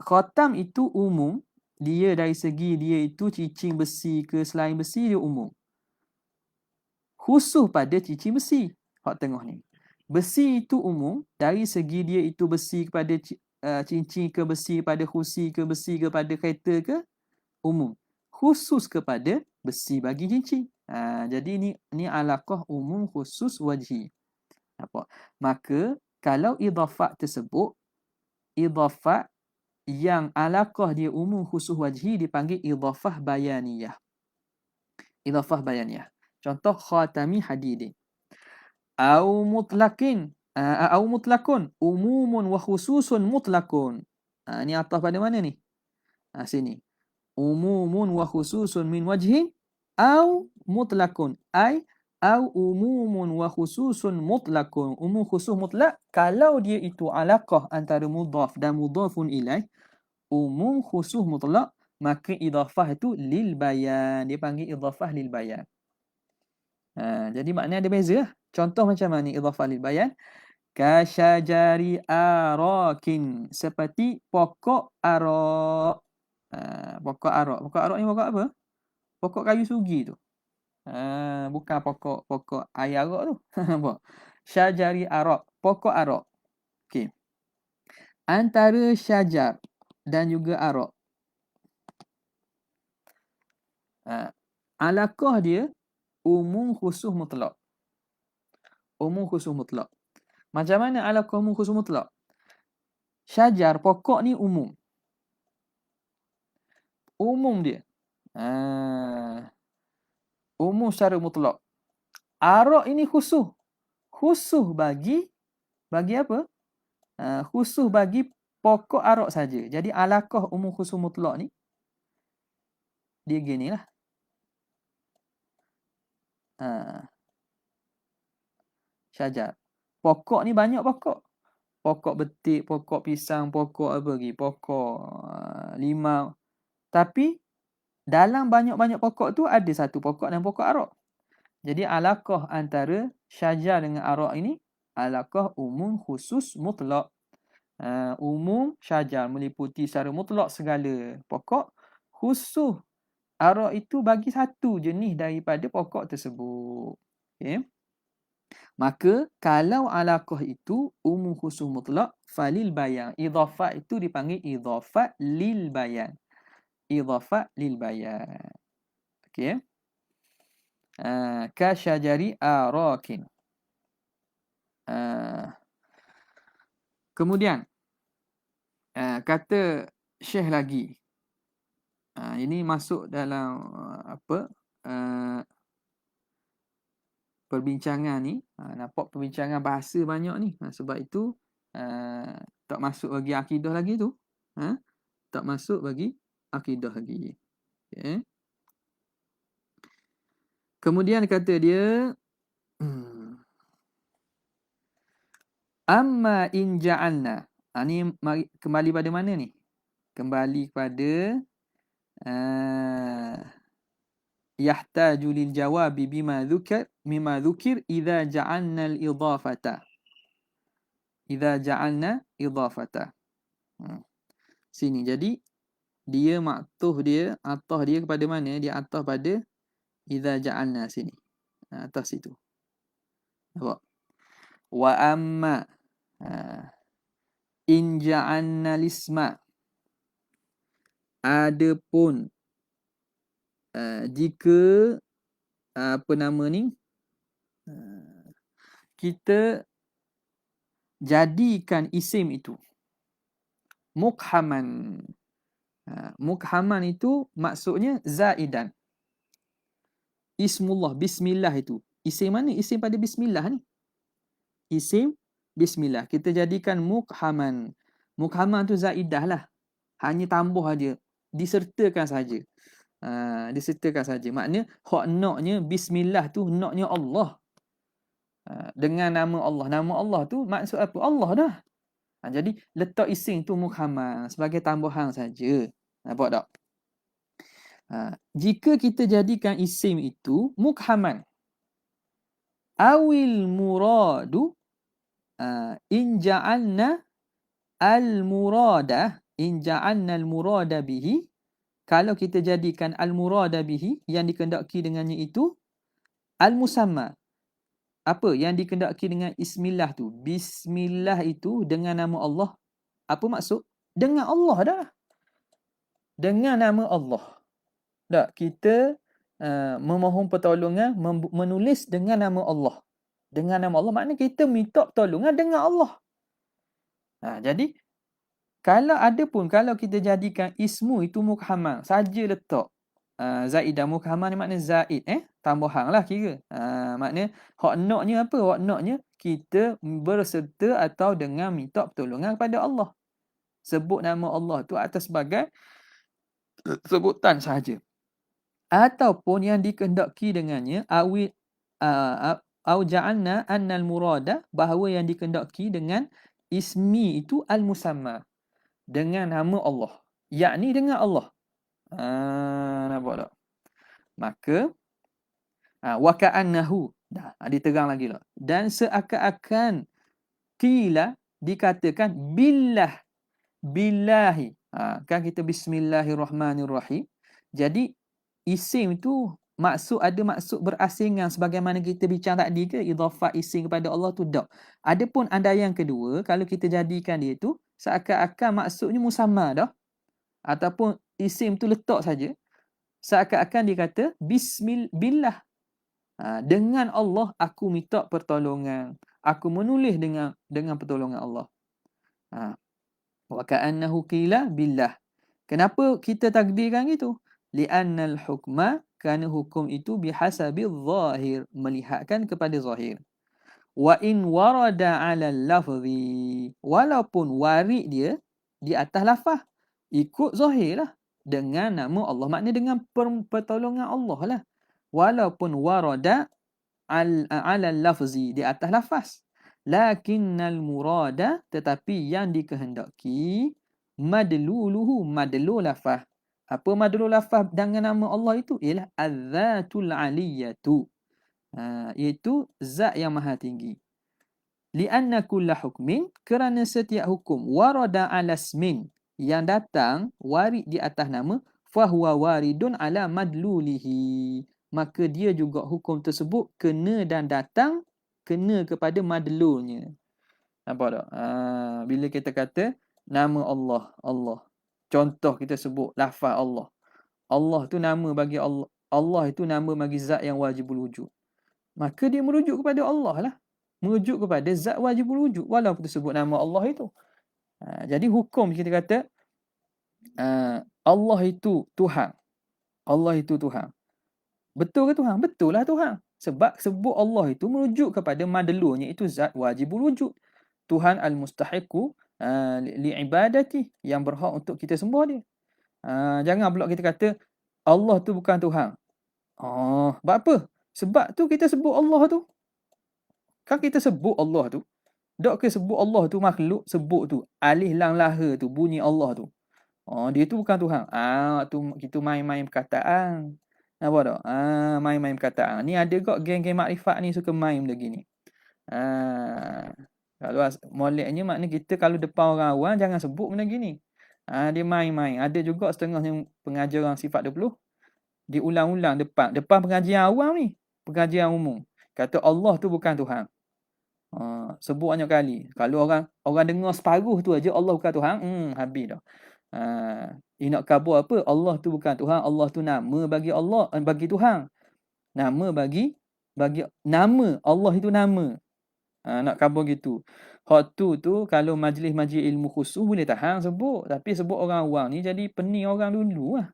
khatam itu umum, dia dari segi dia itu cincin besi ke selain besi, dia umum. Khusus pada cincin besi, hak tengah ni. Besi itu umum dari segi dia itu besi kepada cincin ke, besi pada kursi ke, besi kepada kereta ke, umum. Khusus kepada besi bagi cincin. Jadi ni alaqah umum khusus wajhi. Apa? Maka kalau idhafat tersebut, idhafat yang alaqah dia umum khusus wajhi dipanggil idhafah bayaniyah. Idhafah bayaniyah. Contoh khatami hadidin. Au mutlaqin, au mutlaqun, umumun wa khususun mutlaqun. Ni ataf pada mana ni? Sini. Umumun wa khususun min wajhin au mutlaqun, ay au umumun wa khususun mutlaqun. Umum khusus mutlak kalau dia itu alaqah antara mudhaf dan mudhafun ilaih, umum khusus mutlak, maka idhafah itu lil bayan, dia panggil idhafah lil bayan. Jadi maknanya ada beza. Contoh macam mana ni idhafah lil bayan? Kasyajari arakin, seperti pokok arak. Pokok arak. Pokok arak ni pokok apa? Pokok kayu sugi tu. Bukan pokok air arak tu. Apa? Syajari arak, pokok arak. Okey. Antara syajar dan juga arak. Alaqah dia umum khusus mutlak. Umum khusus mutlak. Macam mana alaqah umum khusus mutlak? Syajar, pokok ni umum. Umum dia. Umum secara mutlak. Arak ini khusus. Khusus bagi apa? Khusus bagi pokok arak saja. Jadi alaqah umum khusus mutlak ni dia ginilah. Syajar. Pokok ni banyak pokok. Pokok betik, pokok pisang, pokok apa lagi? Pokok limau. Tapi dalam banyak-banyak pokok tu ada satu pokok dan pokok arak. Jadi alaqah antara syajar dengan arak ini alaqah umum khusus mutlak. Umum syajar meliputi secara mutlak segala pokok. Khusus arak itu bagi satu jenis daripada pokok tersebut. Okay. Maka kalau alaqah itu umum khusus mutlak falil bayan. Idhafat itu dipanggil idhafat lil bayan. Idhafat lil bayan. Okey. Ka syajari arakin. Kemudian kata Syekh lagi. Ini masuk dalam perbincangan ni. Nampak perbincangan bahasa banyak ni. Sebab itu tak masuk bagi akidah lagi tu. Tak masuk bagi akidah lagi. Okay. Kemudian kata dia amma in ja'alna. Ni kembali pada mana ni? Kembali kepada yahtaju lil jawabi bima dhukir idza ja'alna al idafata. Idza ja'alna idafata. Sini. Jadi dia maktuh dia, atah dia kepada mana? Dia atah pada idza ja'alna sini. Atas situ. Nampak? Wa amma in ja'alna lisma. Adapun jika apa nama ni kita jadikan isim itu mukhaman. Mukhaman itu maksudnya zaidan. Ismullah, bismillah itu. Isim mana? Isim pada bismillah ni. Isim bismillah. Kita jadikan mukhaman. Mukhaman tu zaidah lah. Hanya tambah aja. Disertakan saja. Disertakan saja. Maknanya hak naknya bismillah tu naknya Allah. Dengan nama Allah. Nama Allah tu maksud apa? Allah dah. Jadi letak isim tu mukhaman sebagai tambahan saja. Nampak tak? Jika kita jadikan isim itu mukhaman awil muradu in ja'alna al-murada bihi, kalau kita jadikan al-murada bihi yang dikehendaki dengannya itu al-musamma. Apa yang dikehendaki dengan bismillah tu? Bismillah itu dengan nama Allah. Apa maksud? Dengan Allah dah. Dengan nama Allah. Tak, kita memohon pertolongan menulis dengan nama Allah. Dengan nama Allah maknanya kita minta pertolongan dengan Allah. Jadi kalau kita jadikan ismu itu mukhaman saja letak zaidah, mukhaman ni maknanya zaid, tambahan lah kira. Maknanya hak naknya apa? Hak naknya kita berserta atau dengan minta pertolongan kepada Allah. Sebut nama Allah tu atas sebagai sebutan sahaja. Ataupun yang dikehendaki dengannya au ja'alna annal murada, bahawa yang dikehendaki dengan ismi itu al-musamma, dengan nama Allah, yakni dengan Allah. Nampak tak? Maka wa ka'annahu, diterang lagi lah, dan seakan-akan qila dikatakan billah, billahi. Kan kita bismillahirrahmanirrahim. Jadi isim itu ada maksud berasingan sebagaimana kita bincang tadi ke idhafah isim kepada Allah tu tak. Adapun andaian kedua, kalau kita jadikan dia tu seakan-akan maksudnya musamma dah ataupun isim tu letak saja, seakan-akan dia kata bismillah. Dengan Allah aku minta pertolongan. Aku menulis dengan pertolongan Allah. Wa ka'annahu qila billah. Kenapa kita takdirkan gitu? Li'annal hukma, kerana hukum itu bihasabil zahir, melihatkan kepada zahir. Wa in warada 'ala lafzi, walaupun warid dia di atas lafaz, ikut zahir lah, dengan nama Allah, maknanya dengan pertolongan Allah lah. Walaupun warada 'ala lafzi, di atas lafaz. Lakinnal murada, tetapi yang dikehendaki, madluluhu, madlul lafaz. Apa madlul lafaz dengan nama Allah itu? Ialah az-zatul aliyatu. Iaitu zat yang maha tinggi. Lianna kulla hukmin, kerana setiap hukum, warada ala ismin, yang datang warid di atas nama, fahuwa waridun ala madlulihi, maka dia juga hukum tersebut kena dan datang kena kepada madlulnya. Nampak tak? Bila kita kata nama Allah, Allah. Contoh kita sebut lafaz Allah. Allah tu nama bagi Allah. Allah itu nama bagi zat yang wajibul wujud. Maka dia merujuk kepada Allah lah. Merujuk kepada zat wajibul wujud walaupun disebut nama Allah itu. Jadi hukum kita kata Allah itu Tuhan. Allah itu Tuhan. Betul ke Tuhan? Betul lah Tuhan. Sebab sebut Allah itu merujuk kepada madlulnya, itu zat wajibul wujud. Tuhan al-mustahiqu li'ibadati, yang berhak untuk kita sembah dia. Jangan pula kita kata Allah tu bukan Tuhan. Sebab apa? Sebab tu kita sebut Allah tu. Kan kita sebut Allah tu. Dok ke sebut Allah tu makhluk, sebut tu. Alif lam laha tu, bunyi Allah tu. Dia tu bukan Tuhan. Tu kita main-main perkataan. Nampak tak? Main-main perkataan. Ni ada kok geng-geng makrifat ni suka main benda gini. Kalau moleknya maknanya kita kalau depan orang awam jangan sebut benda gini. Dia main-main. Ada juga setengah yang pengajaran sifat 20. Diulang-ulang depan pengajian awam ni. Pengajian umum. Kata Allah tu bukan Tuhan. Sebut banyak kali. Kalau orang dengar separuh tu aja Allah bukan Tuhan, habis dah. Nak kabur apa? Allah tu bukan Tuhan, Allah tu nama bagi Allah, bagi Tuhan. Nama bagi nama, Allah itu nama. Nak kabur gitu. Hak tu kalau majlis-majlis ilmu khusus boleh tahan sebut, tapi sebut orang awam ni jadi pening orang dulu lah.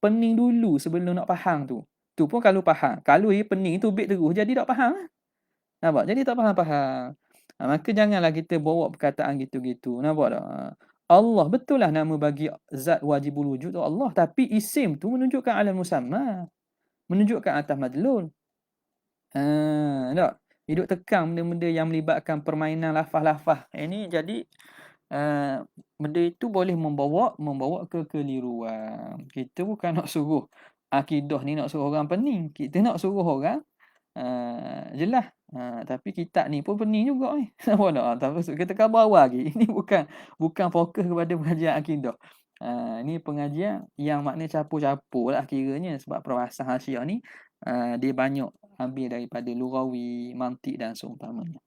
Pening dulu sebelum nak faham tu. Tu pun kalau faham. Kalau dia pening tu bit terus jadi tak faham lah. Nampak? Jadi tak faham-faham. Maka janganlah kita bawa perkataan gitu-gitu. Nampak tak? Allah betul lah nama bagi zat wajibul wujud tu Allah. Tapi isim tu menunjukkan alam musamma. Menunjukkan atas madlul. Tak? Hidup tekan benda-benda yang melibatkan permainan lafaz-lafaz. Ini jadi benda itu boleh membawa ke keliruan. Kita bukan nak suruh akidah ni nak suruh orang pening. Kita nak suruh orang jelas. Tapi kitab ni pun pening juga ni. Nampak tak? Tapi kita khabar awal lagi. Ini bukan fokus kepada pengajian akidah. Ini pengajian yang makna capur-capur lah kiranya. Sebab perbahasan Hasyiah ni dia banyak ambil daripada lughawi, mantik dan seumpamanya.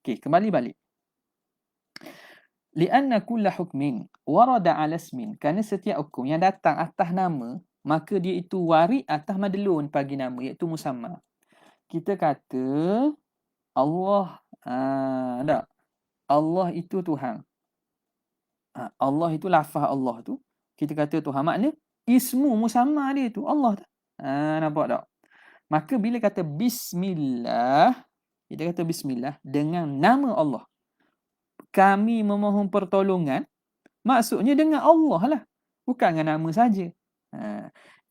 Okey, kembali balik. Lianna kulla hukmin warada ala ismin, kerana setiap hukum yang datang atas nama, maka dia itu warid atas madlun bagi nama, iaitu musamma. Kita kata Allah, tak? Allah itu Tuhan. Allah itu lafaz Allah tu. Kita kata Tuhan, makna ismu musamma dia tu Allah. Nampak tak? Maka bila kata bismillah, kita kata bismillah dengan nama Allah. Kami memohon pertolongan, maksudnya dengan Allah lah. Bukan dengan nama saja.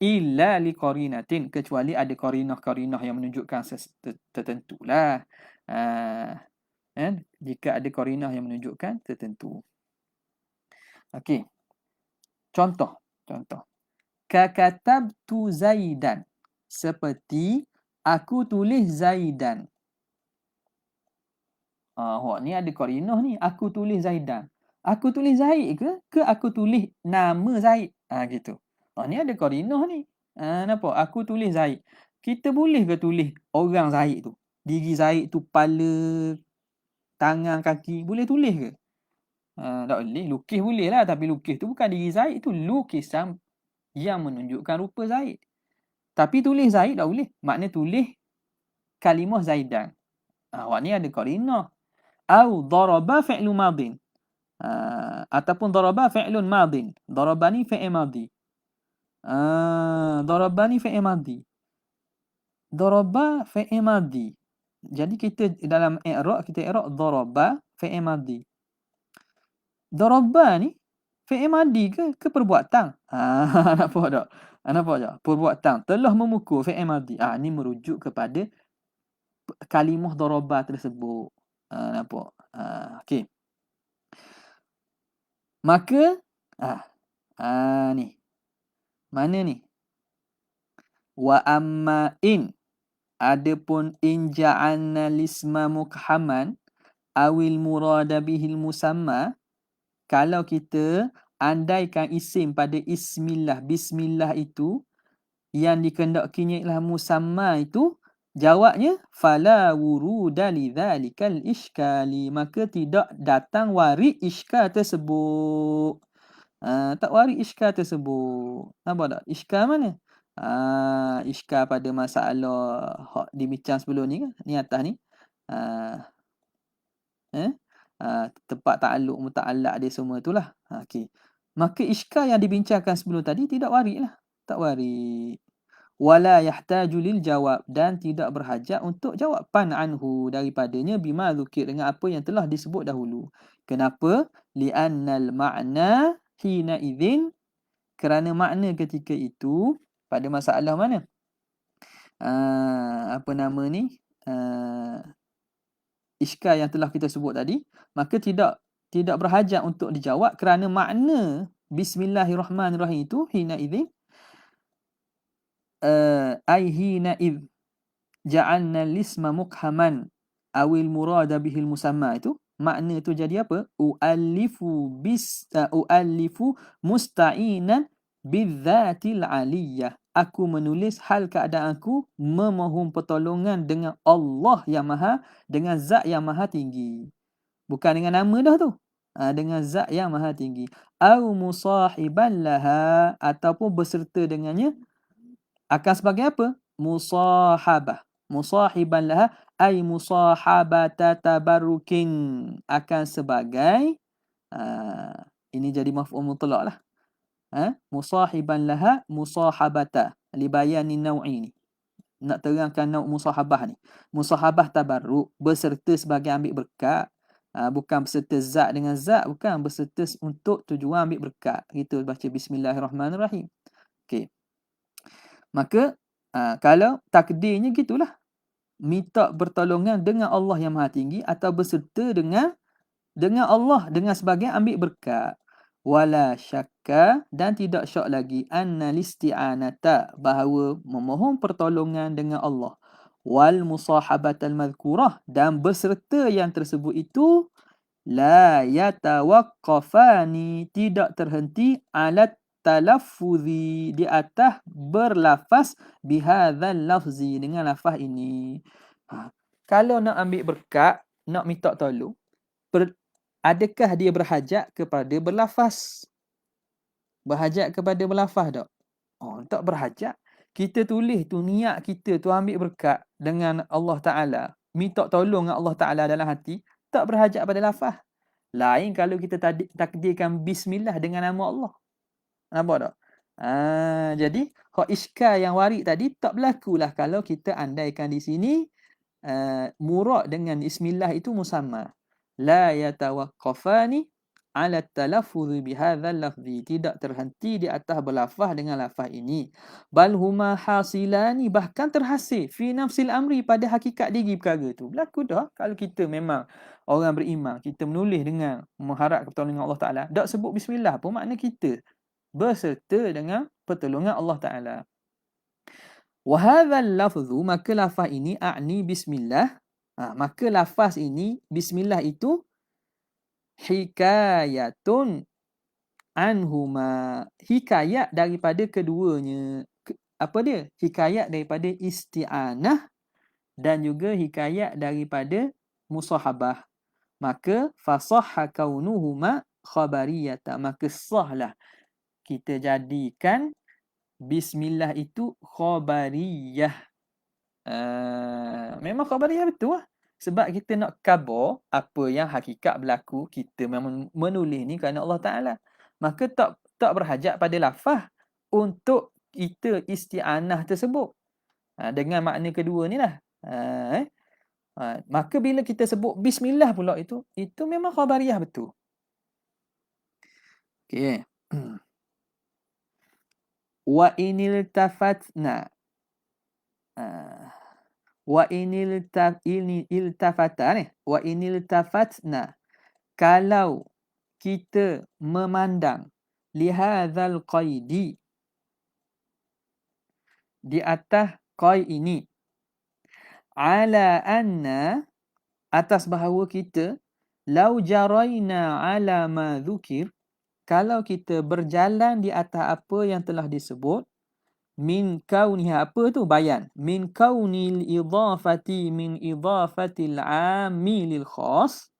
Illa li qarinatin, kecuali ada qarinah-qarinah yang menunjukkan tertentulah. Jika ada qarinah yang menunjukkan tertentu. Okey. Contoh. Kakatabtu Zaidan. Seperti aku tulis Zaidan. Ni ada qarinah ni. Aku tulis Zaidan. Aku tulis Zaid ke aku tulis nama Zaid? Gitu. Ni ada qarinah ni. Nampak? Aku tulis Zaid. Kita boleh ke tulis orang Zaid tu? Diri Zaid tu, kepala, tangan, kaki, boleh tulis ke? Tak boleh. Lukis boleh lah, tapi lukis tu bukan diri Zaid, tu lukisan yang menunjukkan rupa Zaid. Tapi tulis Zaid tak boleh. Makna tulis kalimah Zaidan. Awak ni ada qarinah. Au daraba fi'lu madin. Ataupun daraba fi'lun madin. Daraba ni fi'il madi. Daraba ni fi'il madi. Daraba fi'il madi. Jadi kita dalam i'rab, kita i'rab daraba fi'il madi. Daraba ni fi'il madi ke perbuatan? Nampak tak? Nampak tak? Perbuatan telah memukul fi'il madi. Ni merujuk kepada kalimah daraba tersebut. Nampak? Okey. Maka ni. Mana ni? Wa amma in. Adapun in ja'alna lisma mukhaman awil murada bihil musamma, kalau kita andaikan isim pada bismillah itu yang dikehendakinya ialah musamma itu, jawabnya fala wuruda lidzalikal iskali, maka tidak datang warid iskal tersebut. Tak warid iskal tersebut. Nampak tak? Iskal mana? Iskal pada masalah hak dibincang sebelum ni kan? Ni atas ni. Tempat ta'alluq, muta'allaq dia semua itulah. Okey. Maka iskal yang dibincangkan sebelum tadi tidak warid lah. Tak warid. Wala yahtaju lil jawab, dan tidak berhajat untuk jawapan anhu daripadanya bima dzukir, dengan apa yang telah disebut dahulu. Kenapa? Li'annal ma'na hina idzin, kerana makna ketika itu pada masalah mana? Apa nama ni? Iskal yang telah kita sebut tadi, maka tidak berhajat untuk dijawab kerana makna bismillahirrahmanirrahim itu hina idzin, ai hina id ja'alna lisma mukhaman awil murada bihil musamma, itu makna tu jadi apa? Uallifu musta'inan bizzatil aliyah. Aku menulis hal keadaanku memohon pertolongan dengan Allah yang maha, dengan zat yang maha tinggi. Bukan dengan nama dah tu. Dengan zat yang maha tinggi. Au musahiban laha, ataupun berserta dengannya akan sebagai apa? Musahabah. Musahiban laha ay musahabata tabarrukin, akan sebagai ini jadi maf'ul mutlaq lah. Musahiban laha musahabata li bayani nau'i ni. Nak terangkan nau' musahabah ni. Musahabah tabarruk, berserta sebagai ambil berkat. Bukan berserta zat dengan zat, bukan berserta untuk tujuan ambil berkat. Kita baca bismillahirrahmanirrahim. Okey. Maka kalau takdirnya gitulah. Minta pertolongan dengan Allah yang Maha Tinggi atau berserta dengan Allah dengan sebagai ambil berkat. Wala syakka, dan tidak syak lagi, anna listi'anata, bahawa memohon pertolongan dengan Allah, wal musahabatal madhkurah, dan berserta yang tersebut itu, la yatawaqqafani, tidak terhenti, alat talaffuzi, di atas berlafaz, bihadzal lafzi, dengan lafaz ini. Kalau nak ambil berkat, nak minta tolong, adakah dia berhajat kepada berlafaz? Berhajat kepada berlafaz tak? Tak berhajat. Kita tulis tu niat kita tu ambil berkat dengan Allah Ta'ala, minta tolong dengan Allah Ta'ala dalam hati, tak berhajat pada lafaz. Lain kalau kita takdirkan bismillah dengan nama Allah. Nampak tak? Jadi hak iskal yang warid tadi tak berlakulah kalau kita andaikan di sini murad dengan bismillah itu musamma. La yatawaqqafani ala talaffuz bihadzal lafzi, tidak terhenti di atas berlafaz dengan lafaz ini. Bal huma hasilani, bahkan terhasil, fi nafsil amri, pada hakikat diri perkara tu. Berlaku dah kalau kita memang orang beriman, kita menulis dengan mengharap pertolongan Allah Taala, tak sebut bismillah pun makna kita berserta dengan pertolongan Allah Taala. Wa hadzal lafzu, maka lafaz ini, a'ni bismillah, maka lafaz ini bismillah itu hikayatun anhuma, hikayat daripada keduanya. apa dia? Hikayat daripada isti'anah dan juga hikayat daripada musahabah. Maka fasahha kaunuhuma khabariyata. Maka sahlah kita jadikan bismillah itu khabariyah. Memang khabariyah betul lah. Sebab kita nak khabar apa yang hakikat berlaku, kita memang menulis ni kerana Allah Ta'ala. Maka tak berhajat pada lafaz untuk kita isti'anah tersebut. Dengan makna kedua ni lah. Maka bila kita sebut bismillah pula itu memang khabariyah betul. Okey. Wa inil tafatna. Wa inil iltafata ni. Wa inil tafatna. Kalau kita memandang lihadzal qaidi, di atas qaid ini, ala anna, atas bahawa kita, lau jaraina ala ma dzukir, kalau kita berjalan di atas apa yang telah disebut, min kauniha, apa tu bayan, min kaunil idafati min idafatil ammi lil khas,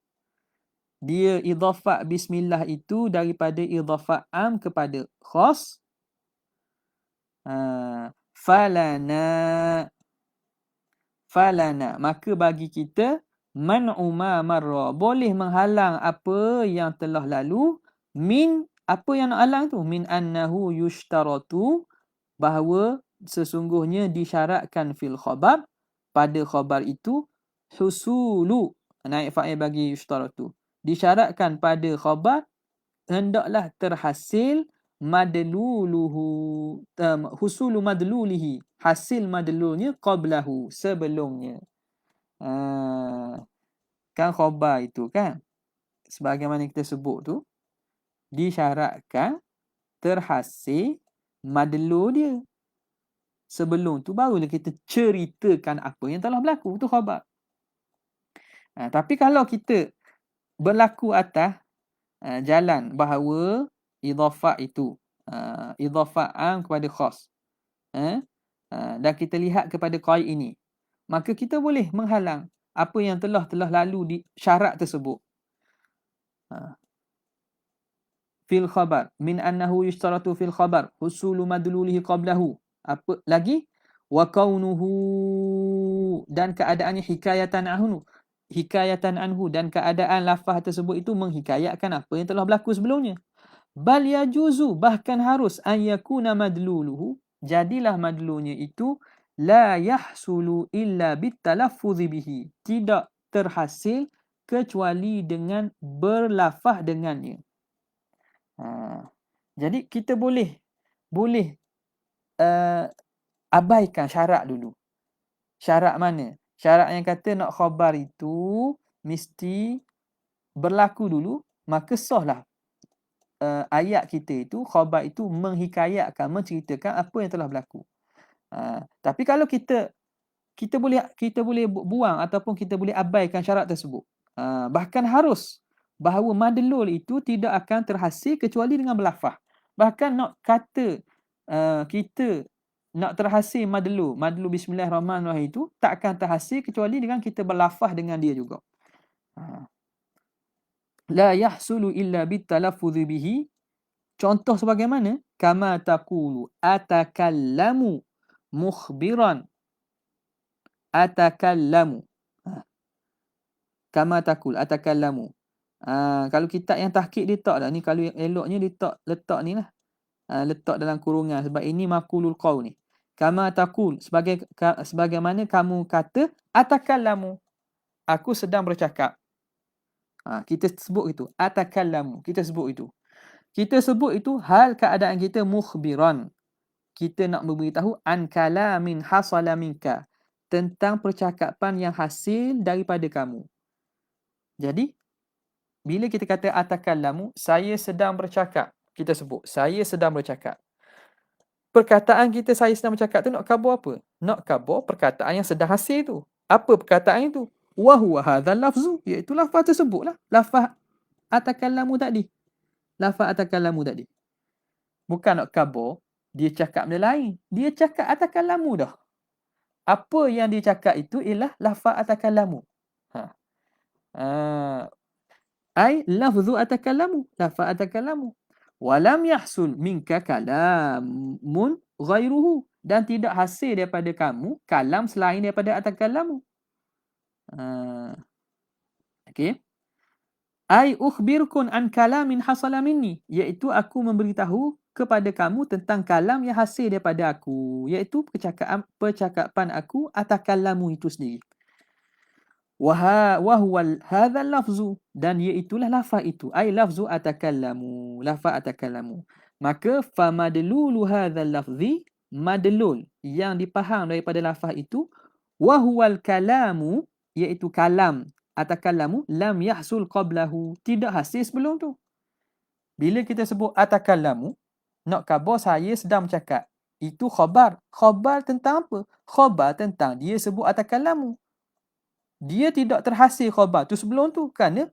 dia idafat bismillah itu daripada idafat am kepada khas. Falana, maka bagi kita man'u ma marra, boleh menghalang apa yang telah lalu, min, apa yang nak halang tu, min annahu yushtaratu, bahawa sesungguhnya disyaratkan fil khabar, pada khabar itu, husulu, naik fa'il bagi yushtaratu, disyaratkan pada khabar hendaklah terhasil madluluhu, husulu madlulihi, hasil madlulnya qablahu, sebelumnya. Kan khabar itu kan, sebagaimana kita sebut tu, disyaratkan terhasil madlul dia. Sebelum tu barulah kita ceritakan apa yang telah berlaku, tu khabar. Tapi kalau kita berlaku atas jalan bahawa idafat itu idafat am kepada khas, dan kita lihat kepada qaid ini, maka kita boleh menghalang apa yang telah lalu di syarat tersebut. Fil khabar min annahu yushtaratu fil khabar husulu madlulihi qablahu. Apa lagi? Wa kaunuhu, dan keadaannya hikayatan anhu, dan keadaan lafaz tersebut itu menghikayatkan apa yang telah berlaku sebelumnya. Bal yajuzu, bahkan harus, an yakuna madluluhu, jadilah madlulnya itu la yahsulu illa bitalaffuz bihi, tidak terhasil kecuali dengan berlafaz dengannya. Jadi kita boleh abaikan syarat dulu. Syarat mana? Syarat yang kata nak khabar itu mesti berlaku dulu, maka sahlah ayat kita itu, khabar itu menghikayatkan, menceritakan apa yang telah berlaku. Tapi kalau kita boleh buang ataupun kita boleh abaikan syarat tersebut. Bahkan harus bahawa madlul itu tidak akan terhasil kecuali dengan berlafaz. Bahkan nak kata kita nak terhasil madlul bismillahirrahmanirrahim itu tak akan terhasil kecuali dengan kita berlafaz dengan dia juga. La yahsulu illa bitalaffuz bihi. Contoh sebagaimana kama taqulu atakallamu mukhbiran. Atakallamu. Kama taqul atakallamu. Kalau kitab yang tahqiq dia tak dah ni, kalau yang eloknya dia letak ni lah. Letak dalam kurungan sebab ini maqulul qaul ni. Kama taqul, sebagaimana kamu kata, atakallamu, aku sedang bercakap. Kita sebut itu atakallamu, kita sebut itu hal keadaan kita mukhbiran, kita nak memberitahu an kalamin hasala minka, tentang percakapan yang hasil daripada kamu. Jadi bila kita kata atakallamu, saya sedang bercakap, kita sebut saya sedang bercakap. Perkataan kita saya sedang bercakap tu nak khabar apa? Nak khabar perkataan yang sedang hasil tu. Apa perkataan itu? Wa huwa hadzal lafzu, iaitu lafaz tersebutlah. Lafaz atakallamu tadi. Bukan nak khabar Dia cakap benda lain. Dia cakap atakalamu dah. Apa yang dia cakap itu ialah lafaz atakalamu. Ha. Ai lafzu atakalamu. Lafaz atakalamu. Walam yahsul minka kalamun ghairuhu. Dan tidak hasil daripada kamu kalam selain daripada atakalamu. Okey. Ai ukhbirkun an kalamin hasala minni, iaitu aku memberitahu kepada kamu tentang kalam yang hasil daripada aku, iaitu percakapan aku atakallamu itu sendiri. Wa huwa hadzal lafzu, dan iaitulah lafaz itu, ai lafzu atakallamu, lafaz atakallamu. Maka famadlulu hadzal lafzi, madlul yang dipaham daripada lafaz itu, wa huwal kalamu, iaitu kalam atakallamu, lam yahsul qablahu, tidak hasil sebelum tu. Bila kita sebut atakallamu, nak khabar saya sedang bercakap. Itu khabar. Khabar tentang apa? Khabar tentang dia sebut atakallamu. Dia tidak terhasil khabar tu sebelum tu. Kerana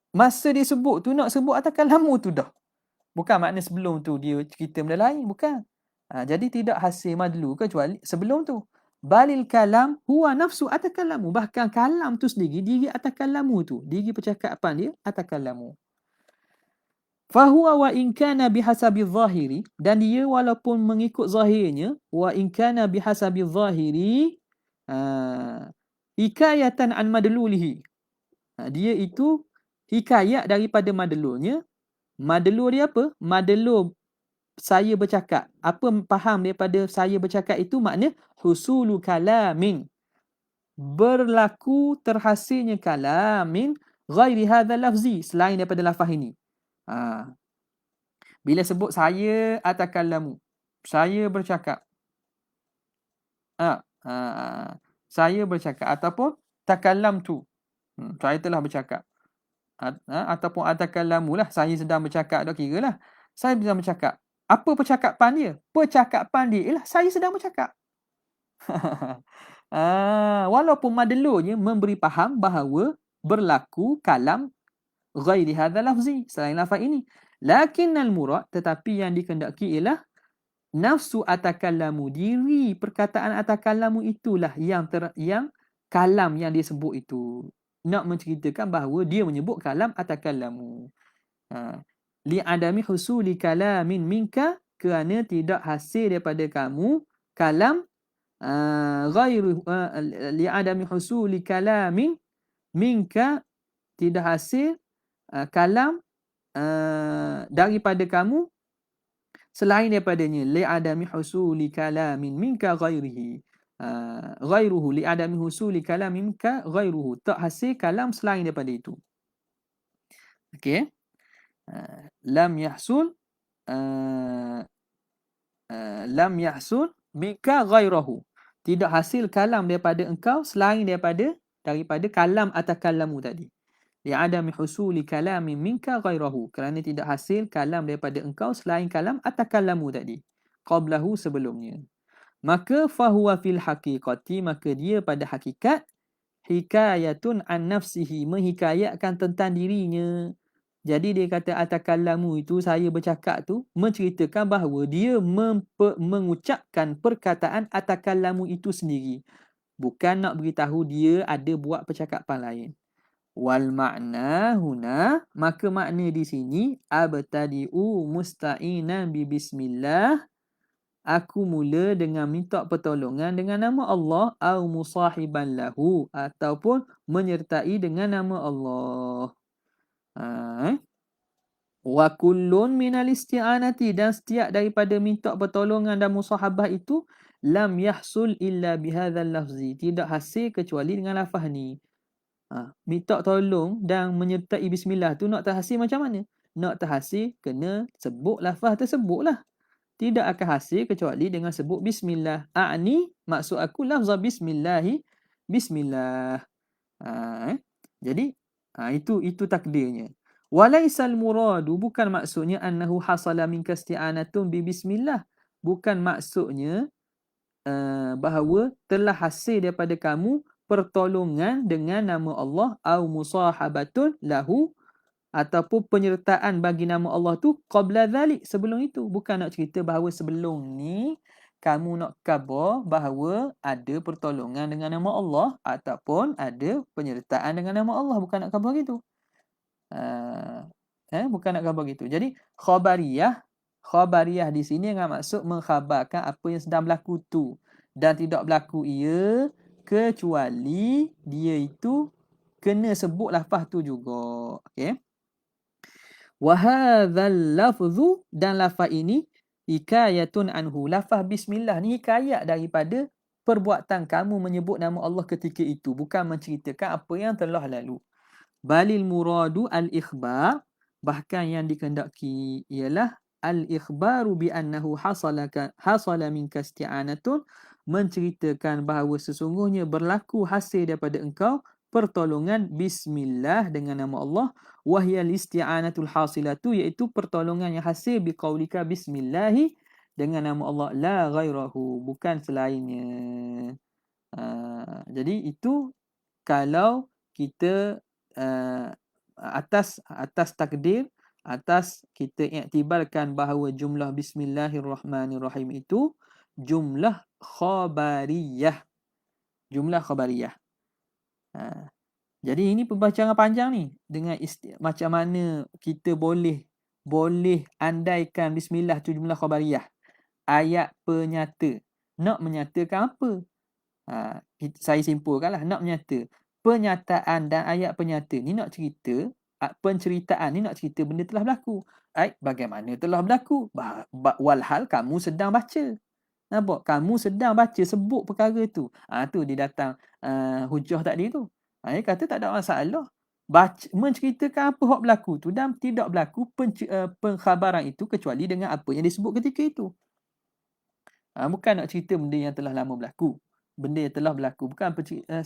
masa dia sebut tu nak sebut atakallamu tu dah. Bukan makna sebelum tu dia cerita benda lain. Bukan. Jadi tidak hasil madlu kecuali sebelum tu. Balil kalam huwa nafsu atakallamu. Bahkan kalam tu sendiri diri atakallamu tu. Diri percakapan dia atakallamu. Fahuwa wa in kana bihasabi zahiri, dan dia walaupun mengikut zahirnya, wa in kana bihasabi zahiri hikayatan an madlulihi. Dia itu hikayat daripada madlulnya. Madlul dia apa? Madlul saya bercakap. Apa faham daripada saya bercakap itu? Makna husulu kalamin, berlaku terhasilnya kalamin ghairi hadzal lafzi, selain daripada lafaz ini. Bila sebut saya atakallamu, saya bercakap. Saya bercakap ataupun takallamtu, saya telah bercakap. Ataupun atakallamu lah, saya sedang bercakap, dah kira lah. Saya sedang bercakap. Apa percakapan dia? Percakapan dia ialah saya sedang bercakap. Walaupun madlulnya memberi faham bahawa berlaku kalam ghairi hadzal lafzi, selain lafaz ini. Lakinnal murad, tetapi yang dikehendaki ialah nafsu atakallamu, diri perkataan atakallamu itulah yang kalam yang dia sebut itu. Nak menceritakan bahawa dia menyebut kalam atakallamu. Li adami husuli kalamin minka, kerana tidak hasil daripada kamu kalam ghairu li adami husuli kalamin minka, tidak hasil kalam daripada kamu selain daripadanya. Li adami husuli kalamin minka ghairihi, ghairuhu, li adami husuli kalamin minka ghairuhu, tak hasil kalam selain daripada itu. Okey. Lam yahsul minka ghairahu, tidak hasil kalam daripada engkau selain daripada kalam atakallamu tadi. Li'adami husuli kalamin minka ghairahu, kerana tidak hasil kalam daripada engkau selain kalam atakallamu tadi, qablahu, sebelumnya. Maka fahuwa fil haqiqati, maka dia pada hakikat hikayatun an nafsihi, menghikayatkan tentang dirinya. Jadi dia kata atakallamu itu, saya bercakap tu, menceritakan bahawa dia mengucapkan perkataan atakallamu itu sendiri. Bukan nak beritahu dia ada buat percakapan lain. Wal makna huna, maka makna di sini abtadi'u musta'inan bi bismillah, aku mula dengan minta pertolongan dengan nama Allah, au musahiban lahu, ataupun menyertai dengan nama Allah. Wa kullun minal isti'anati, dan setiap daripada minta pertolongan dan musahabah itu, lam yahsul illa bihadzal lafzi, tidak hasil kecuali dengan lafaz ni. Minta tolong dan menyertai bismillah tu nak terhasil macam mana? Nak terhasil kena sebut lafaz tersebutlah. Tidak akan hasil kecuali dengan sebut bismillah. Maksud aku lafaz bismillahi, bismillah. Jadi itu takdirnya. Walaisal muradu, bukan maksudnya annahu hasala minka isti'anatun bi bismillah. Bukan maksudnya bahawa telah hasil daripada kamu pertolongan dengan nama Allah, au musahabatun lahu, ataupun penyertaan bagi nama Allah tu qabla dhalik, sebelum itu. Bukan nak cerita bahawa sebelum ni kamu nak khabar bahawa ada pertolongan dengan nama Allah ataupun ada penyertaan dengan nama Allah. Bukan nak khabar gitu. Bukan nak khabar gitu. Jadi khabariyah di sini dengan maksud mengkhabarkan apa yang sedang berlaku tu, dan tidak berlaku ia kecuali dia itu kena sebut lafaz tu juga. Okey. Wa hadzal lafzu, dan lafaz ini hikayatun anhu. Lafaz bismillah ni hikayat daripada perbuatan kamu menyebut nama Allah ketika itu, bukan menceritakan apa yang telah lalu. Balil muradu al-ikhbar, bahkan yang dikehendaki ialah al-ikhbaru bi annahu hasala minka isti'anatun, menceritakan bahawa sesungguhnya berlaku hasil daripada engkau pertolongan bismillah dengan nama Allah, wahyal isti'anatul hasilatu, iaitu pertolongan yang hasil biqaulika bismillahi dengan nama Allah, la ghairahu, bukan selainnya. Jadi itu kalau kita atas takdir, atas kita iktibarkan bahawa jumlah bismillahirrahmanirrahim itu jumlah khabariyah. Jumlah khabariyah. Jadi ini pembacaan panjang ni dengan macam mana kita boleh andaikan bismillah tu jumlah khabariyah. Ayat penyata. Nak menyatakan apa? Saya simpulkanlah, nak menyata. Penyataan dan ayat penyata ni nak cerita, penceritaan ni nak cerita benda telah berlaku. Bagaimana telah berlaku? Walhal kamu sedang baca. Nampak? Kamu sedang baca, sebut perkara tu. Tu dia datang hujah tadi tu. Dia kata tak ada masalah. Menceritakan apa yang berlaku tu, dan tidak berlaku pengkhabaran itu kecuali dengan apa yang disebut ketika itu. Bukan nak cerita benda yang telah lama berlaku. Benda yang telah berlaku, bukan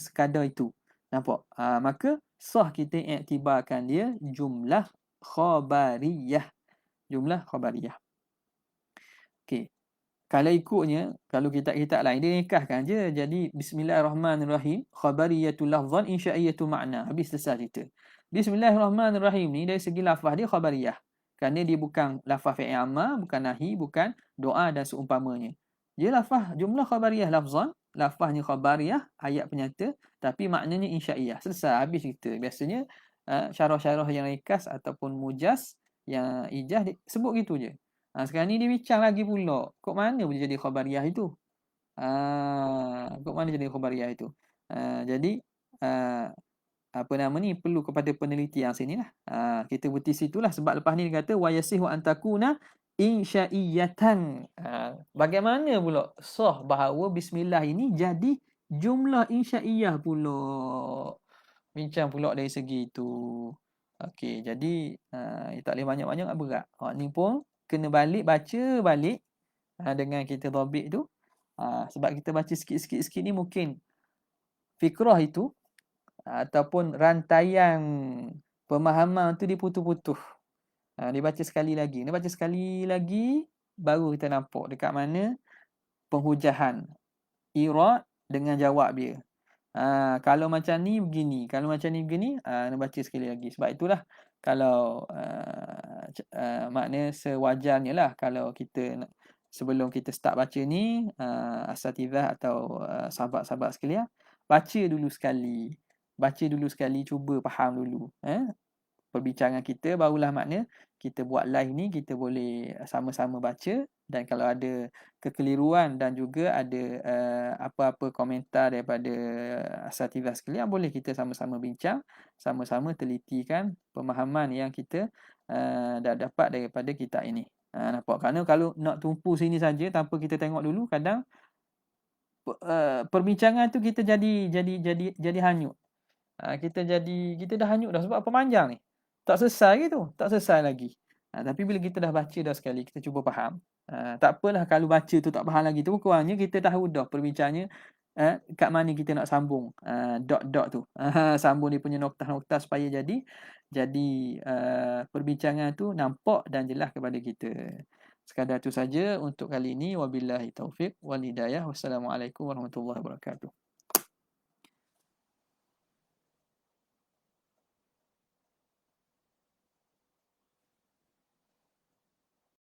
sekadar itu. Nampak? Maka sah kita iktibarkan dia jumlah khabariyah. Jumlah khabariyah. Okey. Kalau ikutnya, kalau kitab-kitab lain dia nikahkan je. Jadi bismillahirrahmanirrahim, khabariyatul lafzan, insyaiyatul makna. Habis selesai cerita. Bismillahirrahmanirrahim ni dari segi lafaz dia khabariyah. Kerana dia bukan lafaz fi'il amar, bukan nahi, bukan doa dan seumpamanya. Dia lafaz jumlah khabariyah lafzan, lafaznya khabariyah, ayat penyata, tapi maknanya insya'iyah. Selesai, habis cerita. Biasanya syarah-syarah yang ringkas ataupun mujaz, yang ijaz, sebut gitu je. Sekarang ni dia bincang lagi pula. Kok mana boleh jadi khabariyah itu? Kok mana jadi khabariyah itu? Jadi apa nama ni, perlu kepada peneliti yang sini lah. Kita berhenti situlah, sebab lepas ni dia kata wa yasihu an takuna insya'iyatan. Bagaimana pula sah bahawa bismillah ini jadi jumlah insya'iyah pula? Bincang pula dari segi itu. Okey, jadi tak boleh banyak-banyak, berat. Ni pun kena baca balik dengan kita dhabit tu. Sebab kita baca sikit-sikit ni mungkin fikrah itu ataupun rantaian pemahaman tu diputus-putus. Dia baca sekali lagi baru kita nampak dekat mana penghujahan irad dengan jawab dia. Kalau macam ni begini, kalau macam ni begini, nak baca sekali lagi. Sebab itulah kalau makna sewajarnya lah kalau kita sebelum kita start baca ni, asatizah atau sahabat-sahabat sekalian, baca dulu sekali, cuba faham dulu perbincangan kita, barulah makna kita buat live ni kita boleh sama-sama baca. Dan kalau ada kekeliruan dan juga ada apa-apa komentar daripada asatizah sekalian, boleh kita sama-sama bincang, sama-sama telitikan pemahaman yang kita dah dapat daripada kitab ini. Nampak? Kerana kalau nak tumpu sini saja tanpa kita tengok dulu, kadang perbincangan tu kita jadi hanyut. Kita dah hanyut dah sebab apa panjang ni. Tak selesai gitu, tak selesai lagi. Tapi bila kita dah baca dah sekali, kita cuba faham. Tak apalah kalau baca tu tak faham lagi tu, kurangnya kita tahu dah perbincangannya kat mana kita nak sambung dot-dot tu. Sambung dia punya noktah-noktah supaya jadi perbincangan tu nampak dan jelas kepada kita. Sekadar tu saja untuk kali ini. Wabillahi taufiq wal hidayah. Wassalamualaikum warahmatullahi wabarakatuh.